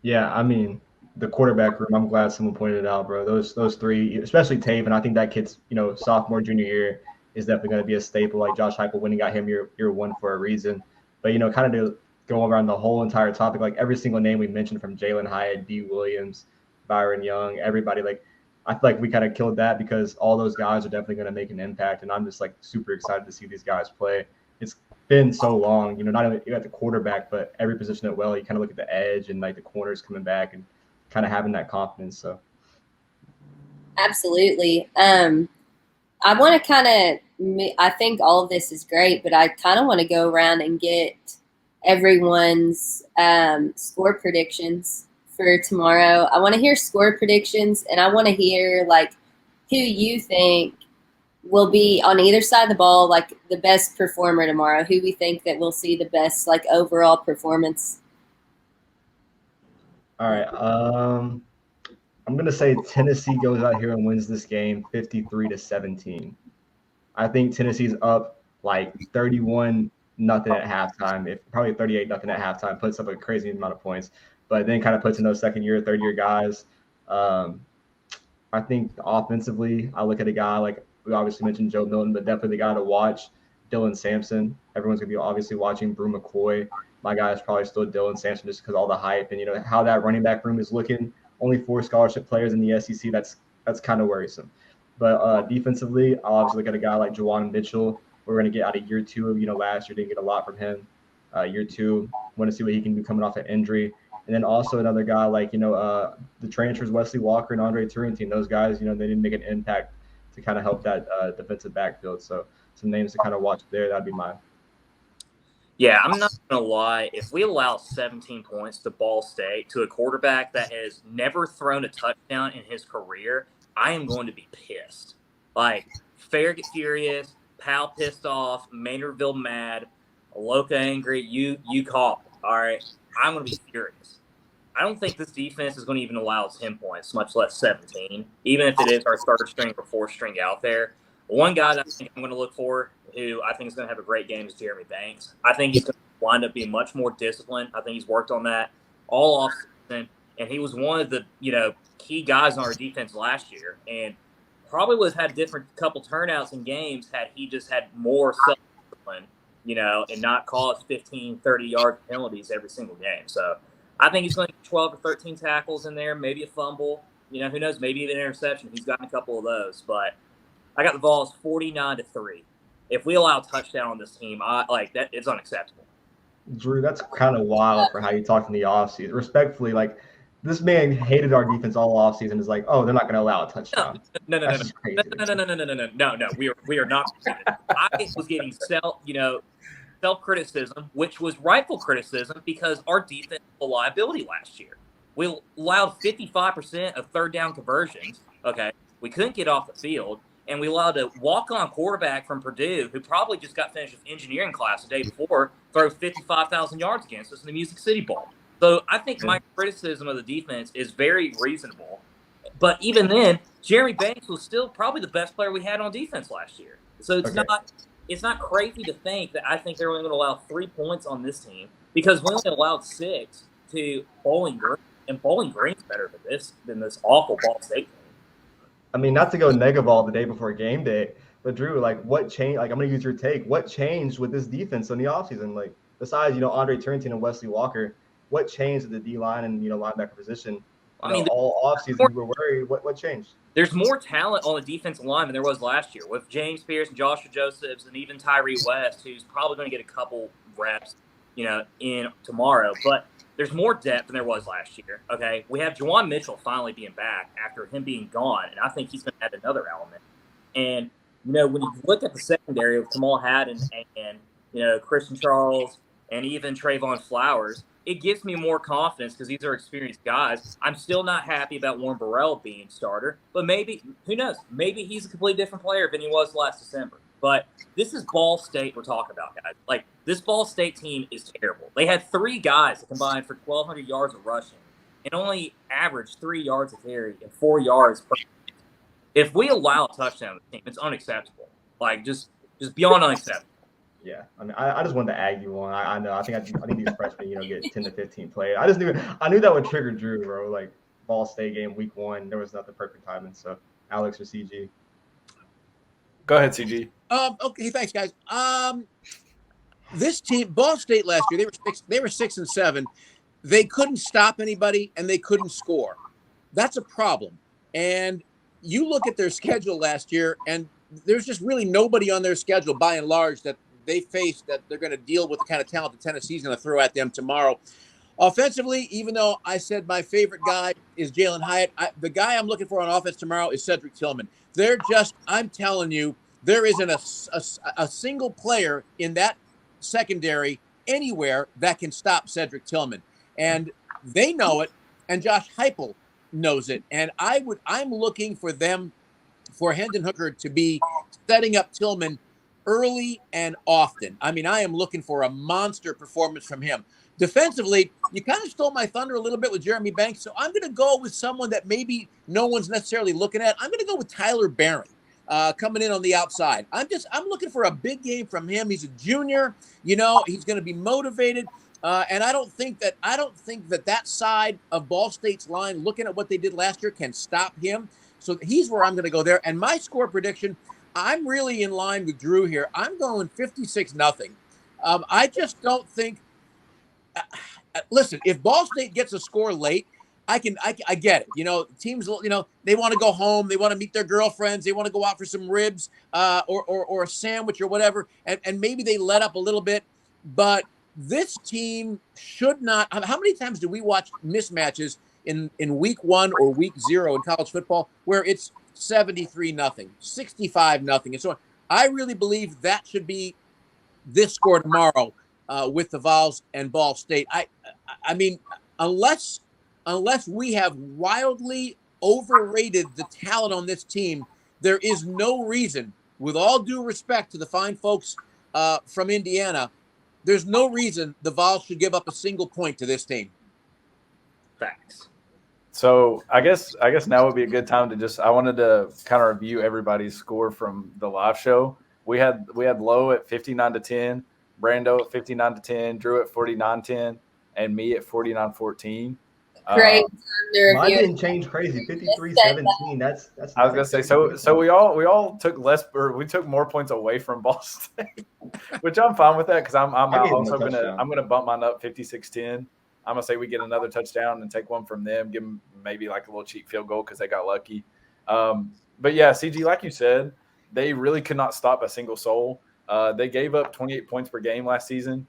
Yeah, I mean, the quarterback room, I'm glad someone pointed it out, bro. Those three, especially Taven, I think that kid's, sophomore, junior year is definitely going to be a staple. Like Josh Heupel, when he got him year one for a reason. But, kind of to go around the whole entire topic, like every single name we mentioned from Jalen Hyatt, D. Williams, Byron Young, everybody, like I feel like we kind of killed that because all those guys are definitely going to make an impact. And I'm just like super excited to see these guys play. It's been so long. Not only you got the quarterback, but every position as well. You kind of look at the edge and like the corners coming back and kind of having that confidence. So Absolutely. I want to kind of, I think all of this is great, but I kind of want to go around and get everyone's score predictions for tomorrow. I want to hear score predictions, and I want to hear like who you think will be on either side of the ball, like the best performer tomorrow, who we think that we'll see the best like overall performance. all right, I'm gonna say Tennessee goes out here and wins this game 53-17. I think Tennessee's up like 31-0 at halftime, probably 38-0 at halftime, puts up a crazy amount of points, but then kind of puts in those second-year, third-year guys. I think offensively, I look at a guy like we obviously mentioned Joe Milton, but definitely the guy to watch, Dylan Sampson. Everyone's gonna be obviously watching Brew McCoy. My guy is probably still Dylan Sampson just because all the hype and how that running back room is looking. Only 4 scholarship players in the SEC. That's kind of worrisome. But defensively, I'll obviously look at a guy like Juwan Mitchell. We're going to get out of year 2. Last year didn't get a lot from him. Year 2, want to see what he can do coming off an injury. And then also another guy like, the transfers, Wesley Walker and Andre Turrentine. Those guys, they didn't make an impact to kind of help that defensive backfield. So some names to kind of watch there. That'd be mine. Yeah, I'm not going to lie. If we allow 17 points to Ball State, to a quarterback that has never thrown a touchdown in his career, I am going to be pissed. Like, Fair get furious, Powell pissed off, Maynardville mad, Aloka angry, you call it, all right? I'm going to be furious. I don't think this defense is going to even allow 10 points, much less 17, even if it is our third string or fourth string out there. One guy that I think I'm going to look for, who I think is going to have a great game, is Jeremy Banks. I think he's going to wind up being much more disciplined. I think he's worked on that all offseason, and he was one of the key guys on our defense last year, and probably would have had a different couple turnouts in games had he just had more self-discipline, and not call us 15, 30-yard penalties every single game. So I think he's going to get 12 or 13 tackles in there, maybe a fumble. Who knows, maybe even an interception. He's gotten a couple of those, but I got the Vols 49-3. If we allow a touchdown on this team, that it's unacceptable. Drew, that's kind of wild for how you talk in the offseason. Respectfully, like this man hated our defense all offseason. Is like, oh, they're not going to allow a touchdown. No. We are not. I was getting self-criticism, which was rightful criticism because our defense was a liability last year. We allowed 55% of third down conversions. Okay, we couldn't get off the field. And we allowed a walk-on quarterback from Purdue, who probably just got finished with engineering class the day before, throw 55,000 yards against us in the Music City Bowl. So I think my criticism of the defense is very reasonable. But even then, Jeremy Banks was still probably the best player we had on defense last year. So it's not crazy to think that I think they're only going to allow 3 points on this team because we only allowed 6 to Bowling Green, and Bowling Green's better than this awful Ball State team. I mean, not to go Negaball the day before game day, but Drew, like what changed? Like I'm going to use your take. What changed with this defense in the offseason? Like besides, Andre Turrentine and Wesley Walker, what changed at the D-line and, linebacker position? All offseason we were worried. What changed? There's more talent on the defensive line than there was last year with James Pierce and Joshua Josephs and even Tyree West, who's probably going to get a couple reps, in tomorrow. But there's more depth than there was last year, okay? We have Juwan Mitchell finally being back after him being gone, and I think he's going to add another element. And, when you look at the secondary of Kamal Haddon and Christian Charles and even Trayvon Flowers, it gives me more confidence because these are experienced guys. I'm still not happy about Warren Burrell being starter, but maybe, who knows, maybe he's a completely different player than he was last December. But this is Ball State we're talking about, guys. Like, this Ball State team is terrible. They had 3 guys that combined for 1,200 yards of rushing and only averaged 3 yards a carry and 4 yards per. If we allow a touchdown to the team, it's unacceptable. Like, just beyond unacceptable. Yeah, I mean, I just wanted to ag you on. I know. I think these freshmen, get 10 to 15 plays. I knew that would trigger Drew, bro. Like Ball State game week 1, there was nothing perfect timing. So, Alex or CG. Go ahead, CG. Okay, thanks, guys. This team, Ball State last year, they were 6-7. They couldn't stop anybody and they couldn't score. That's a problem. And you look at their schedule last year, and there's just really nobody on their schedule, by and large, that they face that they're going to deal with the kind of talent that Tennessee's going to throw at them tomorrow. Offensively, even though I said my favorite guy is Jalen Hyatt, the guy I'm looking for on offense tomorrow is Cedric Tillman. I'm telling you, there isn't a single player in that secondary anywhere that can stop Cedric Tillman. And they know it, and Josh Heupel knows it. And I'm looking for Hendon Hooker to be setting up Tillman early and often. I mean, I am looking for a monster performance from him. Defensively, you kind of stole my thunder a little bit with Jeremy Banks, so I'm going to go with someone that maybe no one's necessarily looking at. I'm going to go with Tyler Barron coming in on the outside. I'm looking for a big game from him. He's a junior, he's going to be motivated, and I don't think that side of Ball State's line, looking at what they did last year, can stop him. So he's where I'm going to go there. And my score prediction, I'm really in line with Drew here. I'm going 56-0. I just don't think. Listen, if Ball State gets a score late, I get it. Teams, they want to go home, they want to meet their girlfriends, they want to go out for some ribs, or a sandwich or whatever, and maybe they let up a little bit. But this team should not. How many times do we watch mismatches in week 1 or week 0 in college football where it's 73-0, 65-0, and so on? I really believe that should be this score tomorrow. With the Vols and Ball State. I mean, unless we have wildly overrated the talent on this team, there is no reason, with all due respect to the fine folks from Indiana, there's no reason the Vols should give up a single point to this team. Facts. So I guess now would be a good time to I wanted to kind of review everybody's score from the live show. We had Lowe at 59-10. Brando at 59-10, Drew at 49-10, and me at 49-14. Great. Mine didn't change crazy. 53-17. That's. I was gonna say so. We all took less, or we took more points away from Ball State, which I'm fine with that because I'm also gonna bump mine up 56-10. I'm gonna say we get another touchdown and take one from them, give them maybe like a little cheap field goal because they got lucky. But yeah, CG, like you said, they really could not stop a single soul. They gave up 28 points per game last season.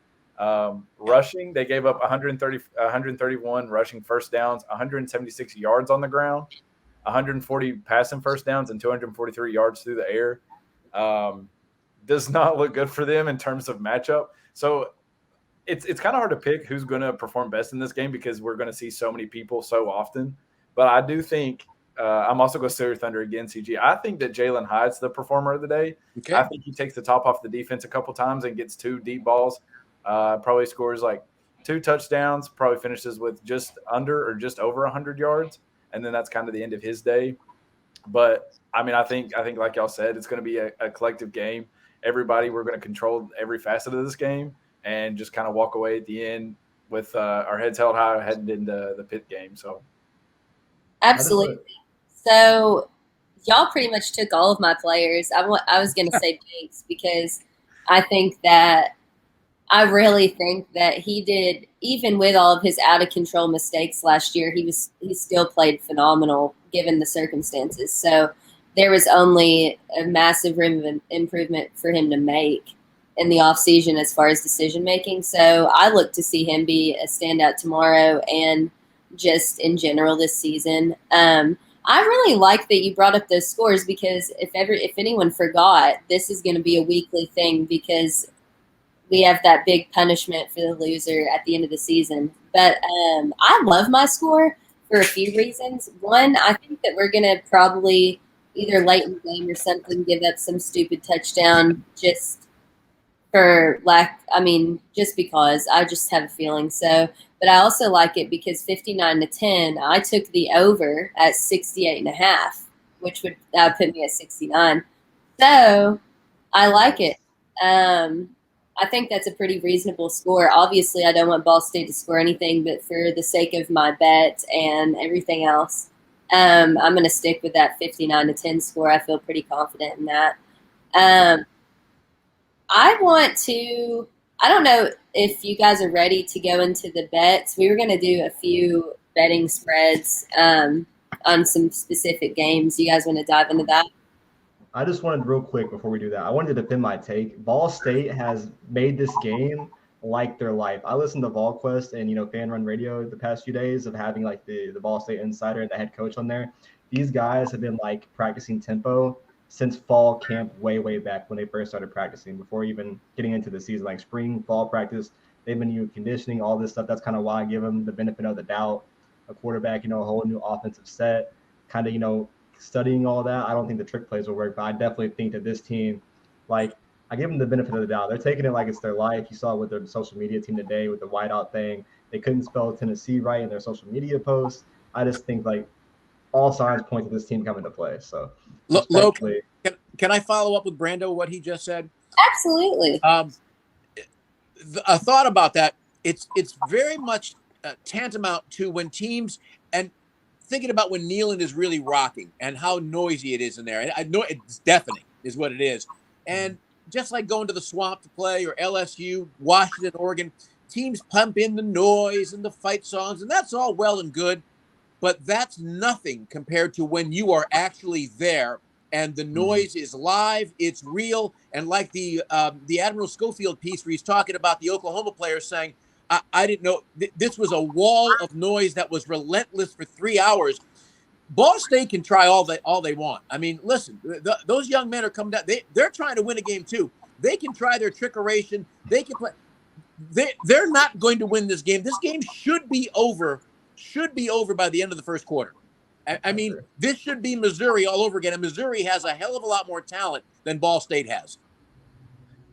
Rushing, they gave up 131 rushing first downs, 176 yards on the ground, 140 passing first downs, and 243 yards through the air. Does not look good for them in terms of matchup. So it's kind of hard to pick who's going to perform best in this game because we're going to see so many people so often. But I do think I'm also going to steal your thunder again, CG. I think that Jalen Hyatt's the performer of the day. Okay. I think he takes the top off the defense a couple times and gets 2 deep balls. Probably scores like 2 touchdowns, probably finishes with just under or just over 100 yards. And then that's kind of the end of his day. But, I mean, I think like y'all said, it's going to be a collective game. Everybody, we're going to control every facet of this game and just kind of walk away at the end with our heads held high heading into the Pitt game. So, absolutely. So y'all pretty much took all of my players. I was going to say Banks because I really think that he did, even with all of his out of control mistakes last year, he still played phenomenal given the circumstances. So there was only a massive room of improvement for him to make in the offseason as far as decision making. So I look to see him be a standout tomorrow and just in general this season. I really like that you brought up those scores because if anyone forgot, this is going to be a weekly thing because we have that big punishment for the loser at the end of the season. But I love my score for a few reasons. One, I think that we're going to probably either late in the game or something give up some stupid touchdown just because I just have a feeling so. But I also like it because 59-10, I took the over at 68.5, which would put me at 69. So I like it. I think that's a pretty reasonable score. Obviously, I don't want Ball State to score anything, but for the sake of my bet and everything else, I'm going to stick with that 59-10 score. I feel pretty confident in that. I don't know if you guys are ready to go into the bets. We were going to do a few betting spreads on some specific games. You guys want to dive into that? I just wanted real quick before we do that. I wanted to defend my take. Vol State has made this game like their life. I listened to VolQuest and Fan Run Radio the past few days of having like the Vol State insider and the head coach on there. These guys have been like practicing tempo since fall camp way back when they first started practicing before even getting into the season, like spring, fall practice. They've been conditioning, all this stuff. That's kind of why I give them the benefit of the doubt. A quarterback, a whole new offensive set, kind of, studying all that. I don't think the trick plays will work, but I definitely think that this team, like, I give them the benefit of the doubt. They're taking it like it's their life. You saw with their social media team today with the whiteout thing. They couldn't spell Tennessee right in their social media posts. I just think like all signs point to this team coming to play. So, can I follow up with Brando what he just said? Absolutely. A thought about that. It's very much tantamount to when teams and thinking about when Neyland is really rocking and how noisy it is in there. And I know it's deafening is what it is. And just like going to the Swamp to play or LSU, Washington, Oregon, teams pump in the noise and the fight songs, and that's all well and good. But that's nothing compared to when you are actually there and the noise is live, it's real. And like the Admiral Schofield piece where he's talking about the Oklahoma players saying, I didn't know this was a wall of noise that was relentless for 3 hours. Ball State can try all they want. I mean, listen, those young men are coming down. They're trying to win a game too. They can try their trickeration. They can play. They're not going to win this game. This game should be over by the end of the first quarter. I mean, this should be Missouri all over again. And Missouri has a hell of a lot more talent than Ball State has.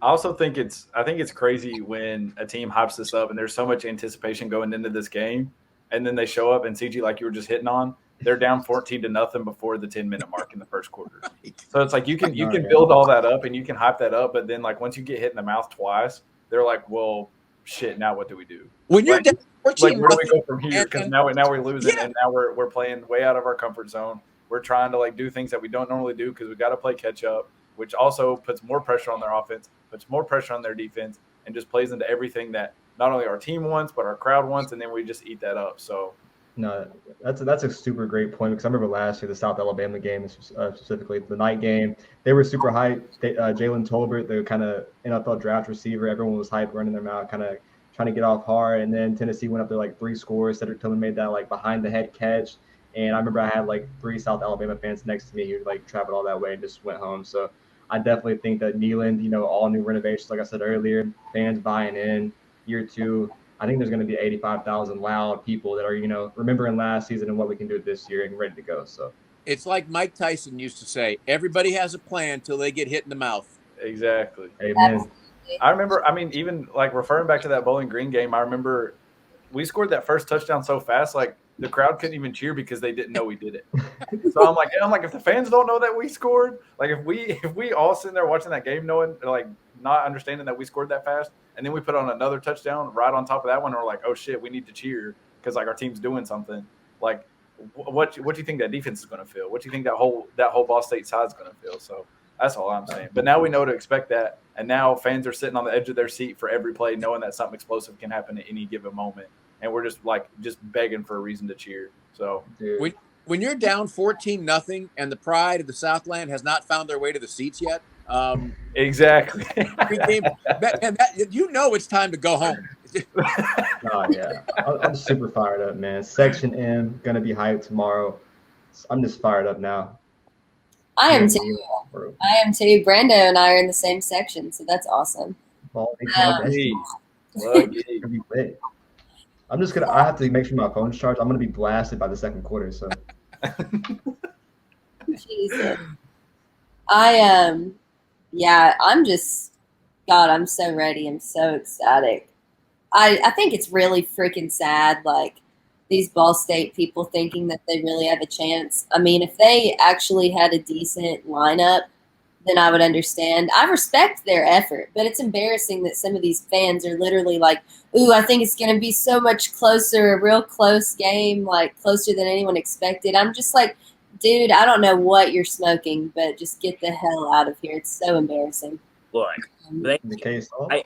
I also think it's crazy when a team hypes this up and there's so much anticipation going into this game, and then they show up and CG, like you were just hitting on, they're down 14-0 before the 10-minute mark in the first quarter. So it's like you can build all that up and you can hype that up, but then like once you get hit in the mouth twice, they're like, well, shit, now what do we do? When you're down 14, where do we go from here? Because now we're losing, and now we're playing way out of our comfort zone. We're trying to like do things that we don't normally do because we got to play catch up, which also puts more pressure on their offense, puts more pressure on their defense, and just plays into everything that not only our team wants, but our crowd wants, and then we just eat that up. So, no, that's a super great point because I remember last year, the South Alabama game, specifically the night game, they were super hyped. Jalen Tolbert, the kind of NFL draft receiver, everyone was hyped, running their mouth, kind of trying to get off hard. And then Tennessee went up there like 3 scores. Cedric Tillman made that like behind the head catch. And I remember I had like 3 South Alabama fans next to me who like traveled all that way and just went home. So I definitely think that Neyland, all new renovations, like I said earlier, fans buying in year 2. I think there's going to be 85,000 loud people that are, remembering last season and what we can do this year and ready to go. So it's like Mike Tyson used to say, everybody has a plan until they get hit in the mouth. Exactly. Amen. I remember, even like referring back to that Bowling Green game, I remember we scored that first touchdown so fast, like the crowd couldn't even cheer because they didn't know we did it. So I'm like, if the fans don't know that we scored, like if we all sitting there watching that game knowing, like not understanding that we scored that fast, and then we put on another touchdown right on top of that one, and we're like, oh shit, we need to cheer because like our team's doing something. Like, what do you think that defense is going to feel? What do you think that whole Ball State side is going to feel? So that's all I'm saying. But now we know to expect that, and now fans are sitting on the edge of their seat for every play, knowing that something explosive can happen at any given moment. And we're just begging for a reason to cheer. So when you're down 14-0 and the pride of the Southland has not found their way to the seats yet, exactly. It's time to go home. Oh yeah, I'm super fired up, man. Section M gonna be hyped tomorrow. I'm just fired up now. I am too. Brando and I are in the same section, so that's awesome. Well, I have to make sure my phone's charged. I'm gonna be blasted by the second quarter. So, Jesus. I'm so ready. I'm so ecstatic. I think it's really freaking sad, like these Ball State people thinking that they really have a chance. I mean, if they actually had a decent lineup, then I would understand. I respect their effort, but it's embarrassing that some of these fans are literally like, ooh, I think it's going to be so much closer, a real close game, like closer than anyone expected. I'm just like, dude, I don't know what you're smoking, but just get the hell out of here. It's so embarrassing. Look,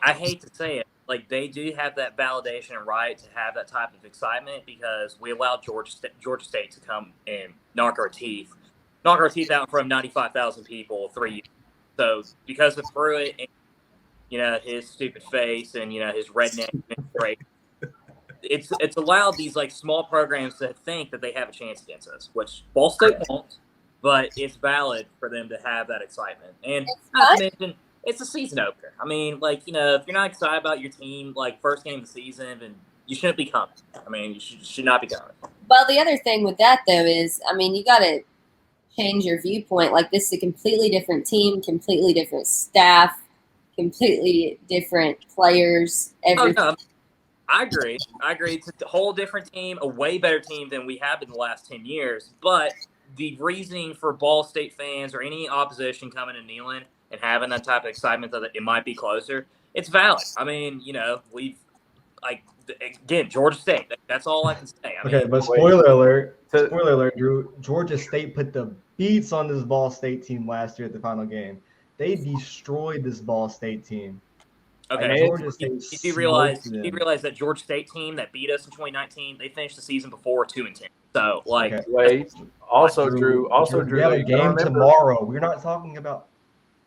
I hate to say it, like they do have that validation and right to have that type of excitement because we allowed Georgia State to come and knock our teeth knock our teeth out in front of 95,000 people 3 years. So because of Pruitt and, his stupid face and, his redneck break, it's allowed these like small programs to think that they have a chance against us, which Ball State won't, but it's valid for them to have that excitement. And not to mention, it's a season opener. I mean, like, if you're not excited about your team, like first game of the season, then you shouldn't be coming. I mean, you should not be coming. Well, the other thing with that, though, is, I mean, you got to change your viewpoint. Like, this is a completely different team, completely different staff, completely different players. No, I agree. It's a whole different team, a way better team than we have in the last 10 years. But the reasoning for Ball State fans or any opposition coming to Neyland and having that type of excitement that it might be closer, it's valid. I mean, we've, like, again, Georgia State. That's all I can say. But spoiler alert, Drew. Georgia State put the beats on this Ball State team last year at the final game. They destroyed this Ball State team. Okay, did you realize that Georgia State team that beat us in 2019, they finished the season before 2-10. So, like, Drew. We have a game tomorrow. We're not talking about.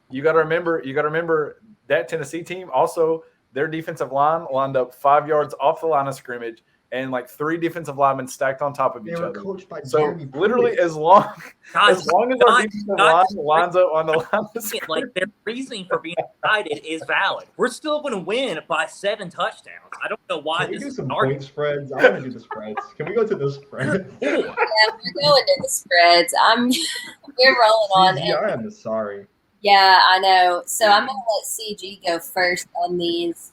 You got to remember that Tennessee team. Also, their defensive line lined up 5 yards off the line of scrimmage, and like 3 defensive linemen stacked on top of each other. So literally, as long as our defensive line lines up on the line of scrimmage, like, their reasoning for being excited is valid. We're still going to win by 7 touchdowns. I don't know why. Can we do some point spreads? I want to do the spreads. Can we go to the spreads? Yeah, we're going to the spreads. We're rolling on. I am sorry. Yeah, I know. So I'm going to let CG go first on these.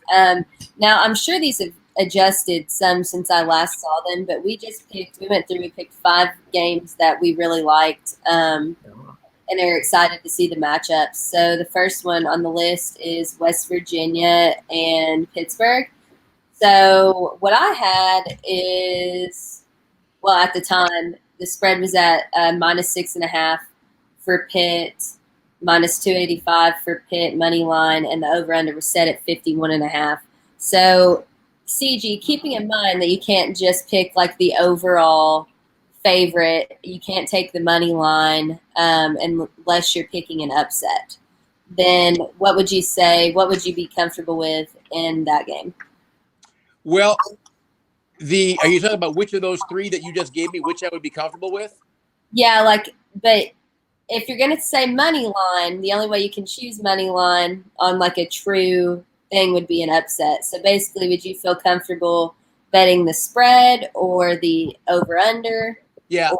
Now, I'm sure these have adjusted some since I last saw them, but we picked 5 games that we really liked and are excited to see the matchups. So the first one on the list is West Virginia and Pittsburgh. So what I had is, well, at the time, the spread was at -6.5 for Pitt, -285 for Pitt money line, and the over-under was set at 51.5. So CG, keeping in mind that you can't just pick like the overall favorite, you can't take the money line unless you're picking an upset. Then what would you say? What would you be comfortable with in that game? Well, are you talking about which of those 3 that you just gave me, which I would be comfortable with? Yeah, but if you're going to say money line, the only way you can choose money line on like a true thing would be an upset. So basically, would you feel comfortable betting the spread or the over under? Yeah,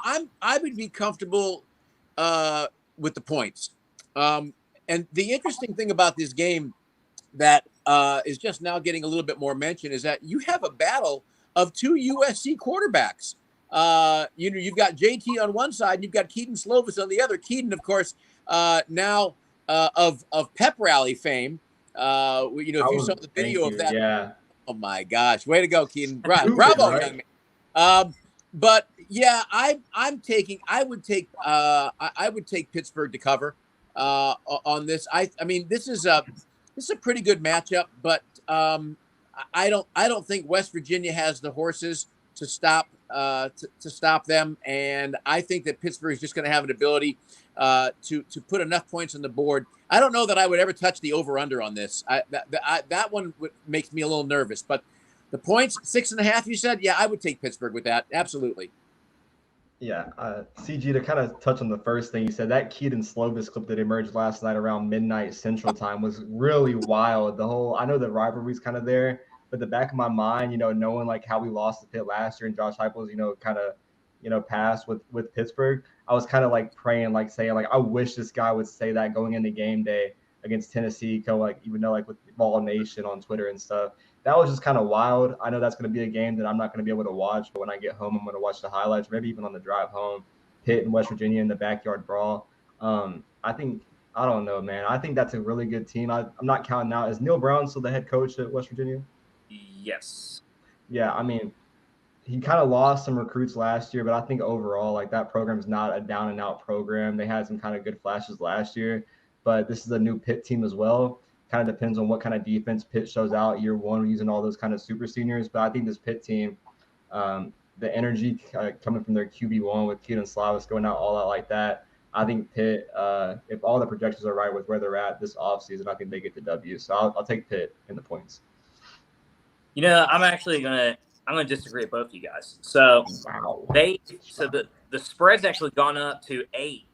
I would be comfortable with the points. And the interesting thing about this game that is just now getting a little bit more mention is that you have a battle of 2 USC quarterbacks. You've got JT on one side, and you've got Keaton Slovis on the other. Keaton, of course, now of pep rally fame. If you saw the video of that, yeah. Oh my gosh, way to go, Keaton! Bravo, right? Young man. But yeah, I would take Pittsburgh to cover on this. I mean, this is a pretty good matchup, but I don't think West Virginia has the horses to stop them, and I think that Pittsburgh is just going to have an ability to put enough points on the board. I don't know that I would ever touch the over/under on this. That one makes me a little nervous. But the points, 6.5, you said? Yeah, I would take Pittsburgh with that. Absolutely. Yeah, CG, to kind of touch on the first thing you said, that Keaton Slovis clip that emerged last night around midnight Central Time was really wild. I know the rivalry's kind of there, but the back of my mind, knowing like how we lost to Pitt last year and Josh Heupel's, kind of passed with Pittsburgh, I was kind of like praying, like saying, like, I wish this guy would say that going into game day against Tennessee, even though like with Vol Nation on Twitter and stuff. That was just kind of wild. I know that's going to be a game that I'm not going to be able to watch, but when I get home, I'm going to watch the highlights, maybe even on the drive home. Pitt and West Virginia in the backyard brawl. I don't know, man. I think that's a really good team. I'm not counting out. Is Neil Brown still the head coach at West Virginia? Yes. Yeah, I mean, he kind of lost some recruits last year, but I think overall, like, that program's not a down-and-out program. They had some kind of good flashes last year, but this is a new Pitt team as well. Kind of depends on what kind of defense Pitt shows out year one, using all those kind of super seniors. But I think this Pitt team, the energy coming from their QB1 with Keaton Slavis going out all out like that. I think Pitt, if all the projections are right with where they're at this offseason, I think they get the W. So I'll take Pitt in the points. You know, I'm gonna disagree with both you guys. So the spread's actually gone up to 8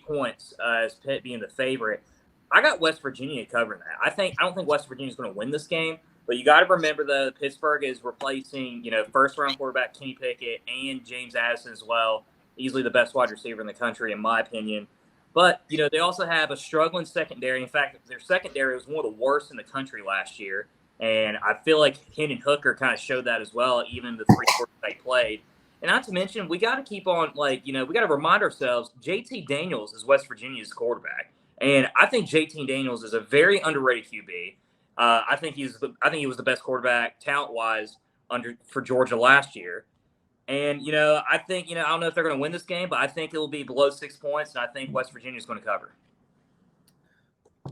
points as Pitt being the favorite. I got West Virginia covering that. I don't think West Virginia's going to win this game, but you got to remember though Pittsburgh is replacing first round quarterback Kenny Pickett and James Addison as well, easily the best wide receiver in the country in my opinion. But they also have a struggling secondary. In fact, their secondary was one of the worst in the country last year. And I feel like Hendon Hooker kind of showed that as well, even the 3 quarters they played. And not to mention, we got to keep on, we got to remind ourselves, JT Daniels is West Virginia's quarterback. And I think JT Daniels is a very underrated QB. I think he was the best quarterback talent-wise for Georgia last year. And, I think, I don't know if they're going to win this game, but I think it will be below 6 points, and I think West Virginia is going to cover.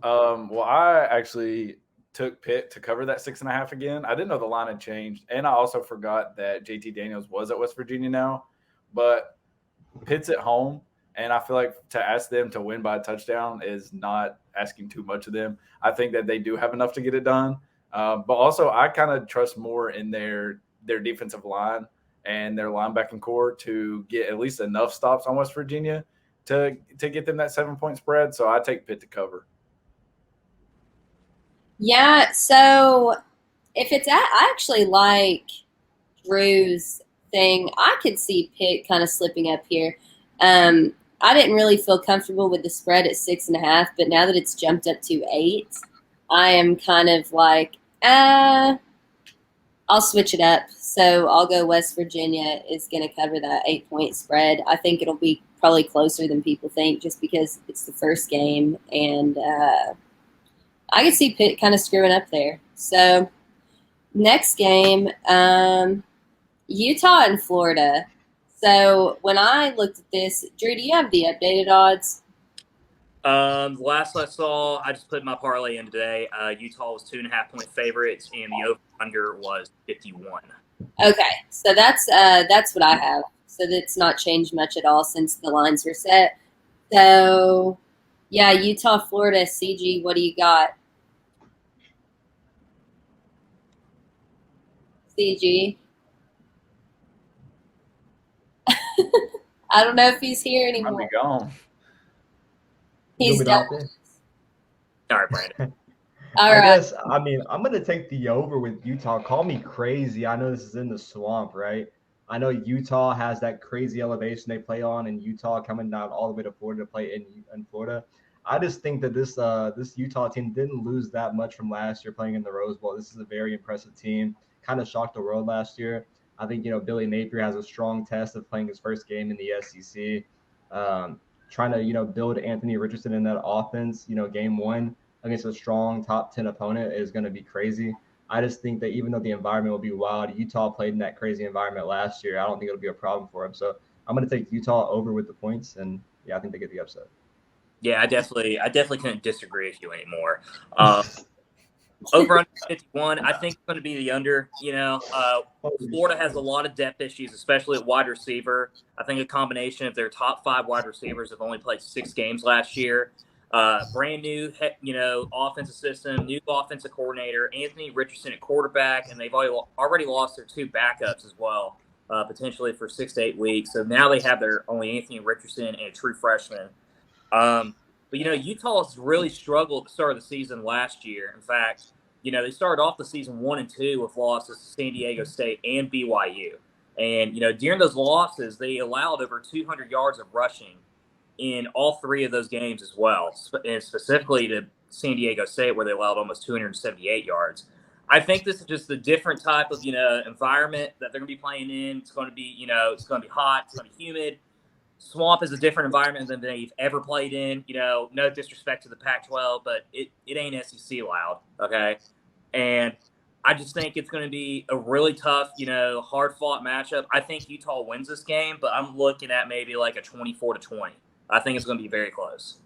Well, I actually took Pitt to cover that 6.5 again. I didn't know the line had changed, and I also forgot that JT Daniels was at West Virginia now. But Pitt's at home, and I feel like to ask them to win by a touchdown is not asking too much of them. I think that they do have enough to get it done. But also, I kind of trust more in their defensive line and their linebacking core to get at least enough stops on West Virginia to get them that 7-point spread. So I take Pitt to cover. Yeah, so if it's I actually like Drew's thing. I could see Pitt kind of slipping up here. I didn't really feel comfortable with the spread at 6.5, but now that it's jumped up to 8, I am kind of like, I'll switch it up. So I'll go West Virginia is going to cover that 8-point spread. I think it'll be probably closer than people think just because it's the first game, and I could see Pitt kind of screwing up there. So next game, Utah and Florida. So when I looked at this, Drew, do you have the updated odds? Last I saw, I just put my parlay in today. Utah was 2.5-point favorites, and the over/under was 51. Okay, so that's what I have. So that's not changed much at all since the lines were set. So yeah, Utah, Florida, CG, what do you got? CG. I don't know if he's here anymore. I'll be gone. He's done. All right, Brandon. All right. I guess, I'm going to take the over with Utah. Call me crazy. I know this is in the swamp, right? I know Utah has that crazy elevation they play on, and Utah coming down all the way to Florida to play in Florida. I just think that this Utah team didn't lose that much from last year playing in the Rose Bowl. This is a very impressive team. Kind of shocked the world last year. I think, Billy Napier has a strong test of playing his first game in the SEC. Trying to, build Anthony Richardson in that offense, game one against a strong top 10 opponent is going to be crazy. I just think that even though the environment will be wild, Utah played in that crazy environment last year. I don't think it'll be a problem for him. So I'm going to take Utah over with the points, and I think they get the upset. Yeah, I definitely couldn't disagree with you anymore. Over under 51, I think it's going to be the under. Florida has a lot of depth issues, especially at wide receiver. I think a combination of their top 5 wide receivers have only played 6 games last year. Brand new, offensive system, new offensive coordinator, Anthony Richardson at quarterback, and they've already lost their 2 backups as well, potentially for 6 to 8 weeks. So now they have their only Anthony Richardson and a true freshman. But, Utah has really struggled at the start of the season last year. In fact, they started off the season 1-2 with losses to San Diego State and BYU. And, during those losses, they allowed over 200 yards of rushing in all 3 of those games as well, and specifically to San Diego State, where they allowed almost 278 yards. I think this is just a different type of, environment that they're going to be playing in. It's going to be, it's going to be hot. It's going to be humid. Swamp is a different environment than they've ever played in. No disrespect to the Pac-12, but it ain't SEC loud, okay? And I just think it's going to be a really tough, hard-fought matchup. I think Utah wins this game, but I'm looking at maybe like a 24-20. I think it's going to be very close.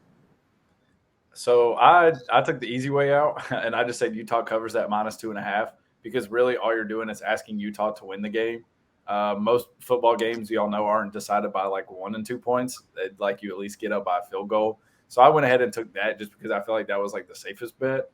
So I took the easy way out, and I just said Utah covers that -2.5 because really all you're doing is asking Utah to win the game. Most football games, you all know, aren't decided by like 1 and 2 points. Like you at least get up by a field goal. So I went ahead and took that just because I feel like that was like the safest bet.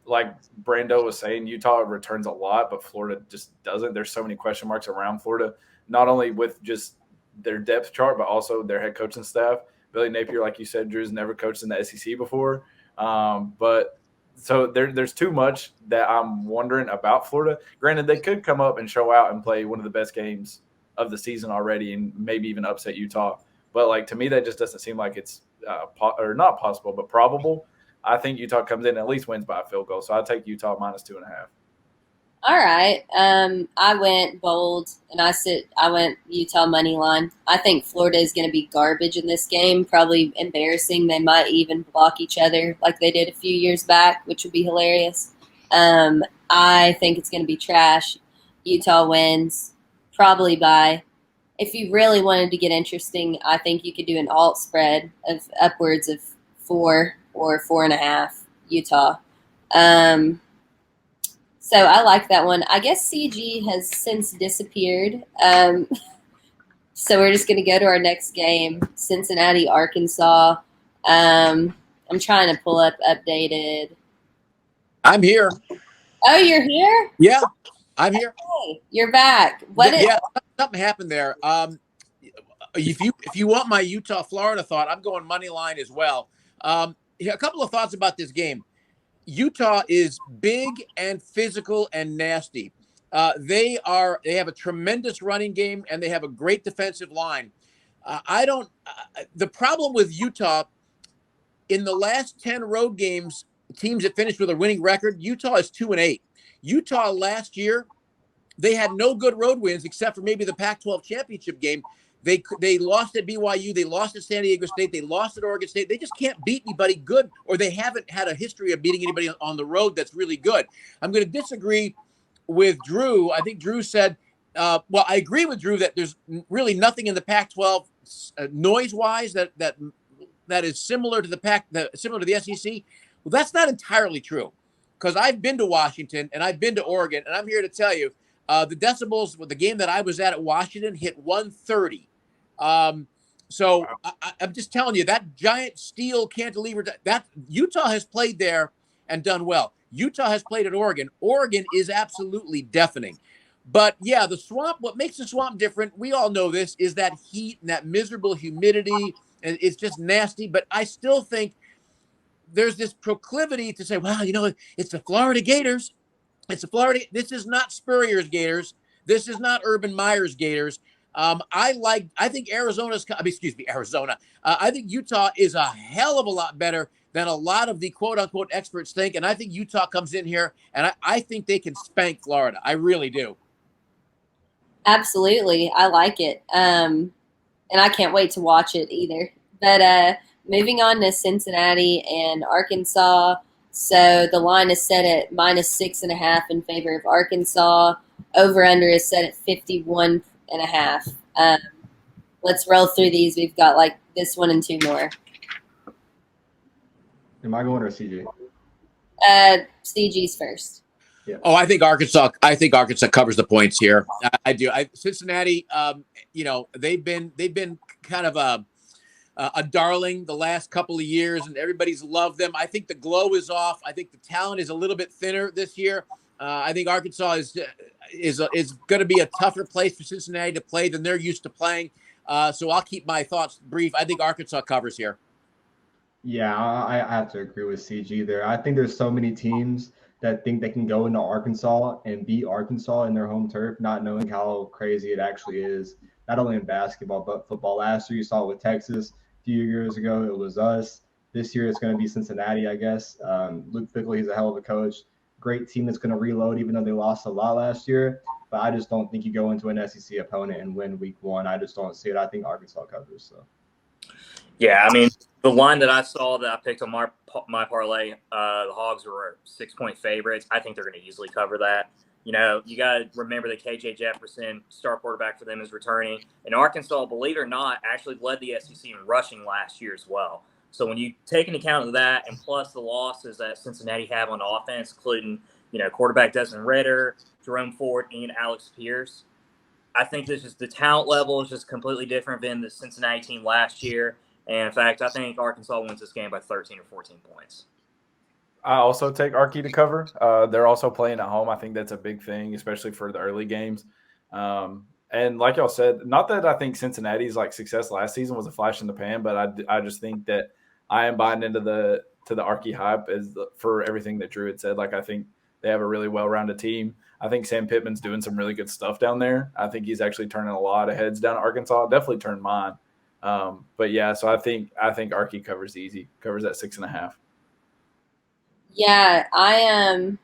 Like Brando was saying, Utah returns a lot, but Florida just doesn't. There's so many question marks around Florida, not only with just their depth chart, but also their head coaching staff. Billy Napier, like you said, Drew's never coached in the SEC before. But so there's too much that I'm wondering about Florida. Granted, they could come up and show out and play one of the best games of the season already and maybe even upset Utah. But, like, to me, that just doesn't seem like it's or not possible, but probable. I think Utah comes in and at least wins by a field goal. So I'll take Utah minus 2.5. All right. I went bold, and I went Utah money line. I think Florida is going to be garbage in this game, probably embarrassing. They might even block each other like they did a few years back, which would be hilarious. I think it's going to be trash. Utah wins, probably by, if you really wanted to get interesting, I think you could do an alt spread of upwards of 4 or 4.5 Utah. So I like that one. I guess CG has since disappeared. So we're just going to go to our next game, Cincinnati, Arkansas. I'm trying to pull up updated. I'm here. Oh, you're here? Yeah, I'm here. Hey, you're back. Something happened there. If you want my Utah Florida thought, I'm going money line as well. A couple of thoughts about this game. Utah is big and physical and nasty. They have a tremendous running game and they have a great defensive line. The problem with Utah in the last 10 road games, teams that finished with a winning record, Utah is 2-8. Utah last year, they had no good road wins except for maybe the Pac-12 championship game. They lost at BYU. They lost at San Diego State. They lost at Oregon State. They just can't beat anybody good, or they haven't had a history of beating anybody on the road that's really good. I'm going to disagree with Drew. I think Drew said, I agree with Drew that there's really nothing in the Pac-12 noise-wise that is similar to the SEC. Well, that's not entirely true, because I've been to Washington and I've been to Oregon, and I'm here to tell you the decibels with the game that I was at Washington hit 130. So I'm just telling you, that giant steel cantilever that Utah has played there and done well. Utah has played at Oregon. Oregon is absolutely deafening. But yeah, the swamp, what makes the swamp different, we all know this, is that heat and that miserable humidity, and it's just nasty. But I still think there's this proclivity to say, well, it's the Florida Gators. This is not Spurrier's Gators. This is not Urban Meyer's Gators. I think Arizona. I think Utah is a hell of a lot better than a lot of the quote unquote experts think. And I think Utah comes in here and I think they can spank Florida. I really do. Absolutely. I like it. And I can't wait to watch it either. But moving on to Cincinnati and Arkansas. So the line is set at -6.5 in favor of Arkansas. Over/under is set at 51.5. Let's roll through these. We've got like this one and 2 more. Am I going or CG? CG's first. Yeah. Oh, I think Arkansas covers the points here. I do. Cincinnati, they've been kind of a darling the last couple of years, and everybody's loved them. I think the glow is off. I think the talent is a little bit thinner this year. I think Arkansas is going to be a tougher place for Cincinnati to play than they're used to playing. So I'll keep my thoughts brief. I think Arkansas covers here. Yeah, I have to agree with CG there. I think there's so many teams that think they can go into Arkansas and beat Arkansas in their home turf, not knowing how crazy it actually is, not only in basketball, but football. Last year, you saw it with Texas. A few years ago, it was us. This year, it's going to be Cincinnati, I guess. Luke Fickell, he's a hell of a coach. Great team that's going to reload, even though they lost a lot last year. But I just don't think you go into an SEC opponent and win week 1. I just don't see it. I think Arkansas covers. So. Yeah, I mean, the line that I saw that I picked on my parlay, the Hogs were 6-point favorites. I think they're going to easily cover that. You got to remember that KJ Jefferson, star quarterback for them, is returning. And Arkansas, believe it or not, actually led the SEC in rushing last year as well. So when you take into account of that, and plus the losses that Cincinnati have on offense, including quarterback Desmond Ridder, Jerome Ford, and Alex Pierce, I think this is the talent level is just completely different than the Cincinnati team last year. And in fact, I think Arkansas wins this game by 13 or 14 points. I also take Arky to cover. They're also playing at home. I think that's a big thing, especially for the early games. And like y'all said, not that I think Cincinnati's like success last season was a flash in the pan, but I just think that I am buying into the Arky hype for everything that Drew had said. Like I think they have a really well-rounded team. I think Sam Pittman's doing some really good stuff down there. I think he's actually turning a lot of heads down at Arkansas. Definitely turned mine. But yeah, so I think Arky covers easy, covers that 6.5. Yeah, I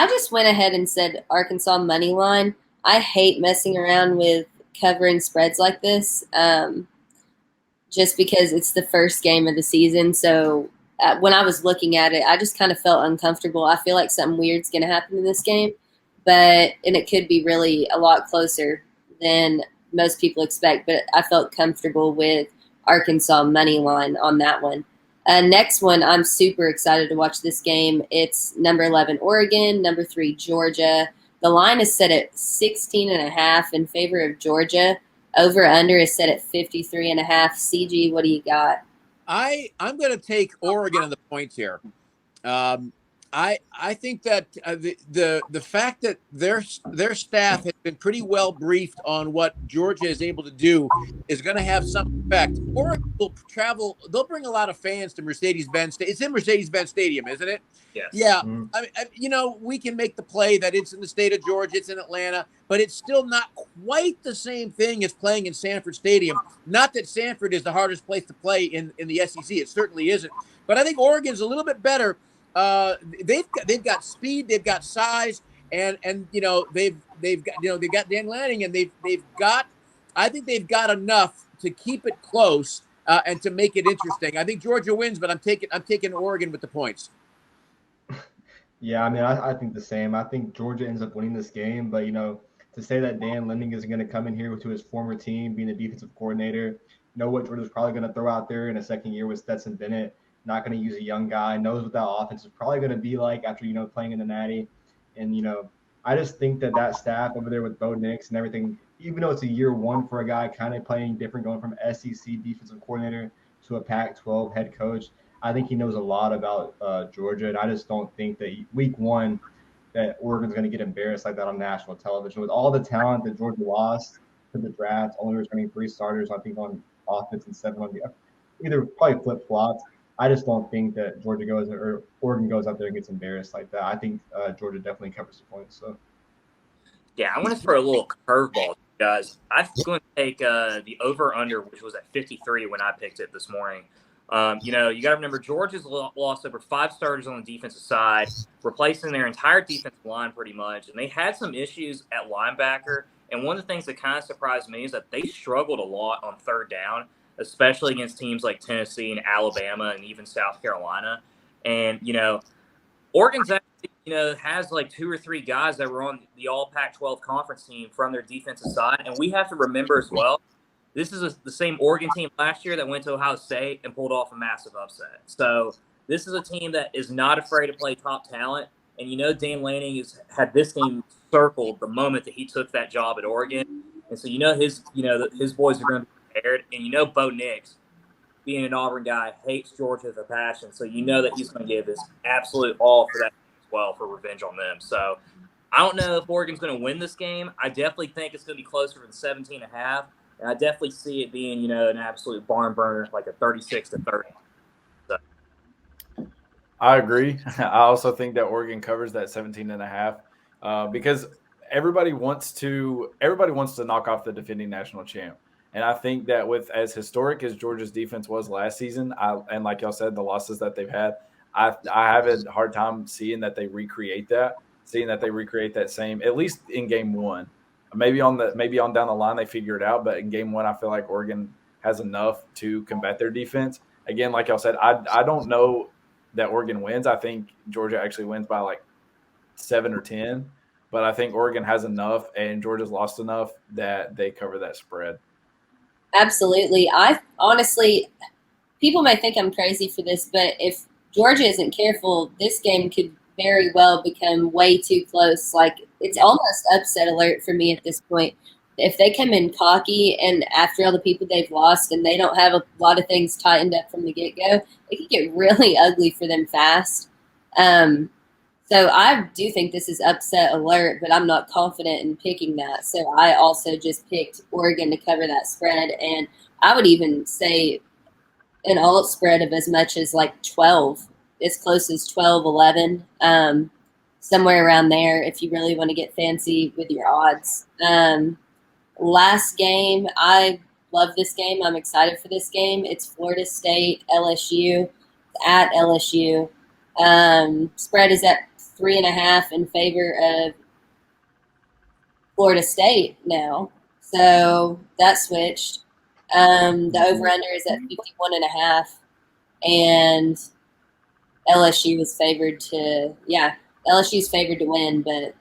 just went ahead and said Arkansas money line. I hate messing around with covering spreads like this, just because it's the first game of the season. So when I was looking at it, I just kind of felt uncomfortable. I feel like something weird's going to happen in this game, and it could be really a lot closer than most people expect. But I felt comfortable with Arkansas money line on that one. Next one, I'm super excited to watch this game. It's number 11 Oregon, number 3 Georgia. The line is set at 16.5 in favor of Georgia. Over under is set at 53.5. CG, what do you got? I'm going to take Oregon on the points here. I think that the fact that their staff has been pretty well briefed on what Georgia is able to do is going to have some effect. Oregon will travel; they'll bring a lot of fans to Mercedes-Benz. It's in Mercedes-Benz Stadium, isn't it? Yes. Yeah. I mean, we can make the play that it's in the state of Georgia, it's in Atlanta, but it's still not quite the same thing as playing in Sanford Stadium. Not that Sanford is the hardest place to play in the SEC; it certainly isn't. But I think Oregon's a little bit better. They've got speed, they've got size, and they've got Dan Lanning, and I think they've got enough to keep it close and to make it interesting. I think Georgia wins, but I'm taking Oregon with the points. Yeah, I mean, I think the same. I think Georgia ends up winning this game, but to say that Dan Lanning is going to come in here to his former team, being the defensive coordinator, know what Georgia's probably going to throw out there in a second year with Stetson Bennett. Not going to use a young guy, knows what that offense is probably going to be like after, playing in the Natty. And, I just think that staff over there with Bo Nix and everything, even though it's a year one for a guy kind of playing different, going from SEC defensive coordinator to a Pac-12 head coach, I think he knows a lot about Georgia. And I just don't think that week one that Oregon's going to get embarrassed like that on national television. With all the talent that Georgia lost to the draft, only returning 3 starters, I think, on offense and 7 on the either probably flip-flops. I just don't think that Oregon goes out there and gets embarrassed like that. I think Georgia definitely covers the points. So, yeah, I'm going to throw a little curveball, guys. I'm going to take the over/under, which was at 53 when I picked it this morning. You got to remember Georgia's lost over 5 starters on the defensive side, replacing their entire defensive line pretty much, and they had some issues at linebacker. And one of the things that kind of surprised me is that they struggled a lot on third down, especially against teams like Tennessee and Alabama and even South Carolina. And, Oregon's actually, has like 2 or 3 guys that were on the all Pac-12 conference team from their defensive side. And we have to remember as well, this is the same Oregon team last year that went to Ohio State and pulled off a massive upset. So this is a team that is not afraid to play top talent. And, Dan Lanning has had this team circled the moment that he took that job at Oregon. And so, his boys are going to be prepared. And Bo Nix, being an Auburn guy, hates Georgia with a passion. So that he's going to give his absolute all for that as well for revenge on them. So I don't know if Oregon's going to win this game. I definitely think it's going to be closer than 17.5. And I definitely see it being, an absolute barn burner, like a 36-30. So. I agree. I also think that Oregon covers that 17.5 because everybody wants to knock off the defending national champ. And I think that with as historic as Georgia's defense was last season, and like y'all said, the losses that they've had, I have a hard time seeing that they recreate that same, at least in game one. Maybe on down the line they figure it out, but in game one I feel like Oregon has enough to combat their defense. Again, like y'all said, I don't know that Oregon wins. I think Georgia actually wins by like 7 or 10, but I think Oregon has enough and Georgia's lost enough that they cover that spread. Absolutely. I honestly, people may think I'm crazy for this, but if Georgia isn't careful, this game could very well become way too close. Like, it's almost upset alert for me at this point. If they come in cocky and after all the people they've lost and they don't have a lot of things tightened up from the get-go, it could get really ugly for them fast. So I do think this is upset alert, but I'm not confident in picking that. So I also just picked Oregon to cover that spread. And I would even say an alt spread of as much as like 12, as close as 12, 11, somewhere around there if you really want to get fancy with your odds. Last game, I love this game. I'm excited for this game. It's Florida State, LSU, at LSU. Spread is at 3.5 in favor of Florida State now. So that switched. The over-under is at 51.5, and LSU is favored to LSU is favored to win, but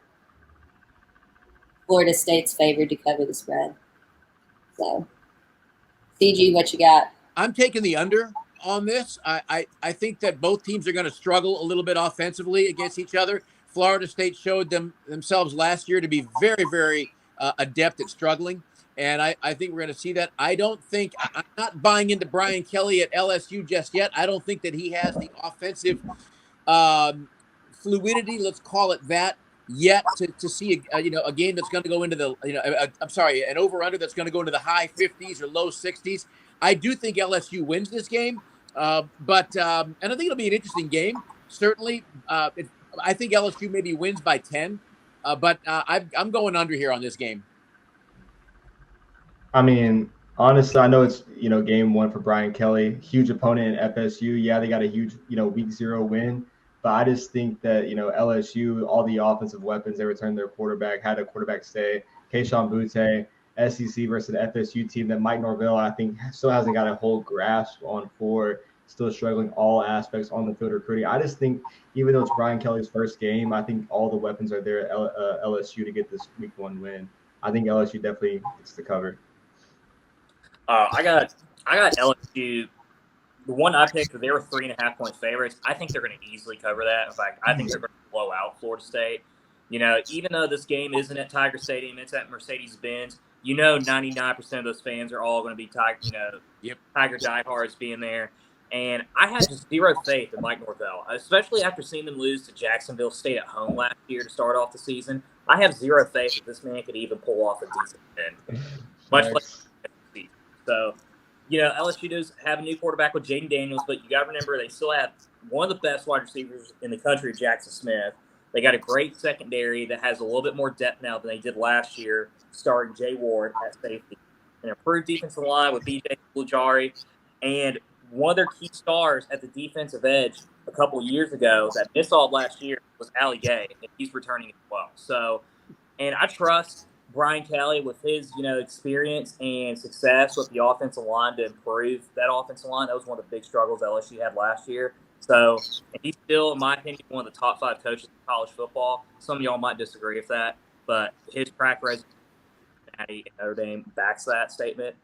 Florida State's favored to cover the spread. So, CG, what you got? I'm taking the under on this. I think that both teams are going to struggle a little bit offensively against each other. Florida State showed themselves last year to be very, very adept at struggling. And I think we're going to see that. I'm not buying into Brian Kelly at LSU just yet. I don't think that he has the offensive fluidity, let's call it that, yet to see a game that's going to go into the an over-under that's going to go into the high 50s or low 60s. I do think LSU wins this game, but and I think it'll be an interesting game. Certainly, I think LSU maybe wins by 10, but I'm going under here on this game. I mean, honestly, I know it's, game one for Brian Kelly, huge opponent in FSU. Yeah, they got a huge, week 0 win. But I just think that, LSU, all the offensive weapons, they returned their quarterback, had a quarterback stay. Keyshawn Butte, SEC versus the FSU team that Mike Norvell, I think, still hasn't got a whole grasp on for, still struggling all aspects on the field recruiting. I just think, even though it's Brian Kelly's first game, I think all the weapons are there at LSU to get this week 1 win. I think LSU definitely gets the cover. I got LSU. The one I picked, they were 3.5-point favorites. I think they're going to easily cover that. In fact, I think they're going to blow out Florida State. Even though this game isn't at Tiger Stadium, it's at Mercedes-Benz. 99% of those fans are all going to be Tiger diehards being there. And I had just zero faith in Mike Norvell, especially after seeing them lose to Jacksonville State at home last year to start off the season. I have zero faith that this man could even pull off a decent win, much like. So, LSU does have a new quarterback with Jaden Daniels, but you got to remember they still have one of the best wide receivers in the country, Jackson Smith. They got a great secondary that has a little bit more depth now than they did last year, starring Jay Ward at safety. An improved defensive line with B.J. Blujari, and one of their key stars at the defensive edge a couple years ago that missed all last year was Ali Gay, and he's returning as well. So, and I trust Brian Kelly with his, experience and success with the offensive line to improve that offensive line. That was one of the big struggles LSU had last year. So, and he's still, in my opinion, one of the top 5 coaches in college football. Some of y'all might disagree with that, but his track record at Notre Dame backs that statement.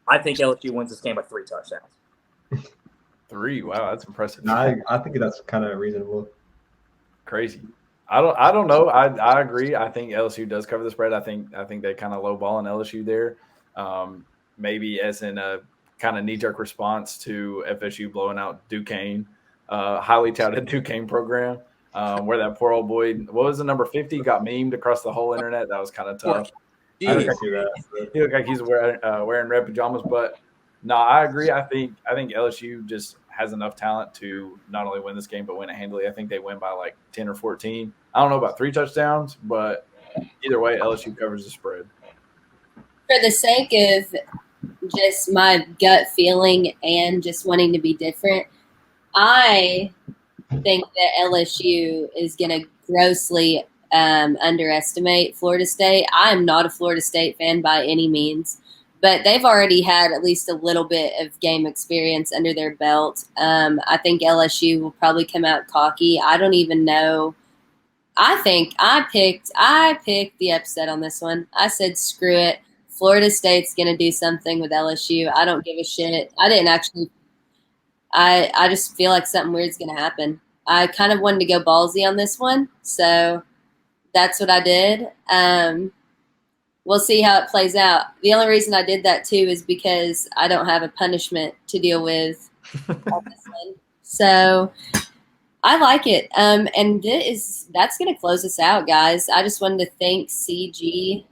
I think LSU wins this game by 3 touchdowns. 3? Wow, that's impressive. I think that's kind of reasonable. Crazy. I don't know. I agree. I think LSU does cover the spread. I think they kind of lowball on LSU there. Maybe as in a kind of knee-jerk response to FSU blowing out Duquesne, highly touted Duquesne program, where that poor old boy, what was the number 50, got memed across the whole internet. That was kind of tough. He looked like he's wearing red pajamas. But no, I agree. I think LSU just has enough talent to not only win this game but win it handily. I think they win by like 10 or 14. I don't know about 3 touchdowns, but either way, LSU covers the spread. For the sake of just my gut feeling and just wanting to be different, I think that LSU is going to grossly underestimate Florida State. I'm not a Florida State fan by any means, but they've already had at least a little bit of game experience under their belt. I think LSU will probably come out cocky. I don't even know. I think I picked the upset on this one. I said, screw it. Florida State's going to do something with LSU. I don't give a shit. I just feel like something weird's going to happen. I kind of wanted to go ballsy on this one, so that's what I did. We'll see how it plays out. The only reason I did that too is because I don't have a punishment to deal with on this one. So I like it. And that's going to close us out, guys. I just wanted to thank CG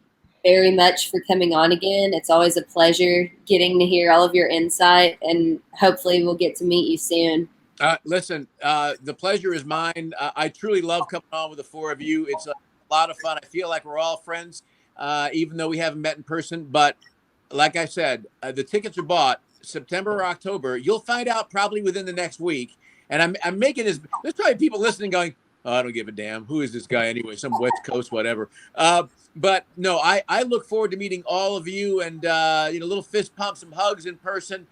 very much for coming on again. It's always a pleasure getting to hear all of your insight, and hopefully we'll get to meet you soon. Listen, the pleasure is mine. I truly love coming on with the four of you. It's a lot of fun. I feel like we're all friends, even though we haven't met in person. But like I said, the tickets are bought September or October. You'll find out probably within the next week. And I'm making this. There's probably people listening going, "Oh, I don't give a damn. Who is this guy anyway? Some West Coast, whatever." But no, I look forward to meeting all of you and little fist pumps, some hugs in person.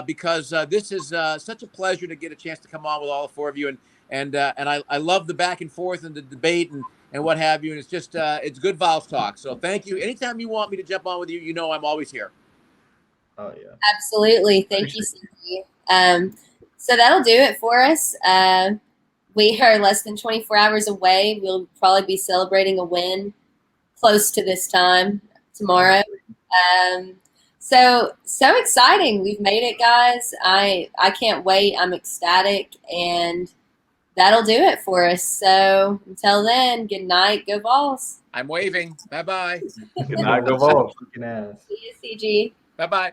Because this is such a pleasure to get a chance to come on with all four of you, and I love the back and forth and the debate and what have you, and it's just it's good Vols talk. So thank you. Anytime you want me to jump on with you, I'm always here. Oh yeah, absolutely. Thank you, CG. So that'll do it for us. We are less than 24 hours away. We'll probably be celebrating a win close to this time tomorrow. So exciting. We've made it, guys. I can't wait. I'm ecstatic, and that'll do it for us. So until then, good night. Go Vols. I'm waving. Bye-bye. Good night. Go Vols. See you, CG. Bye-bye.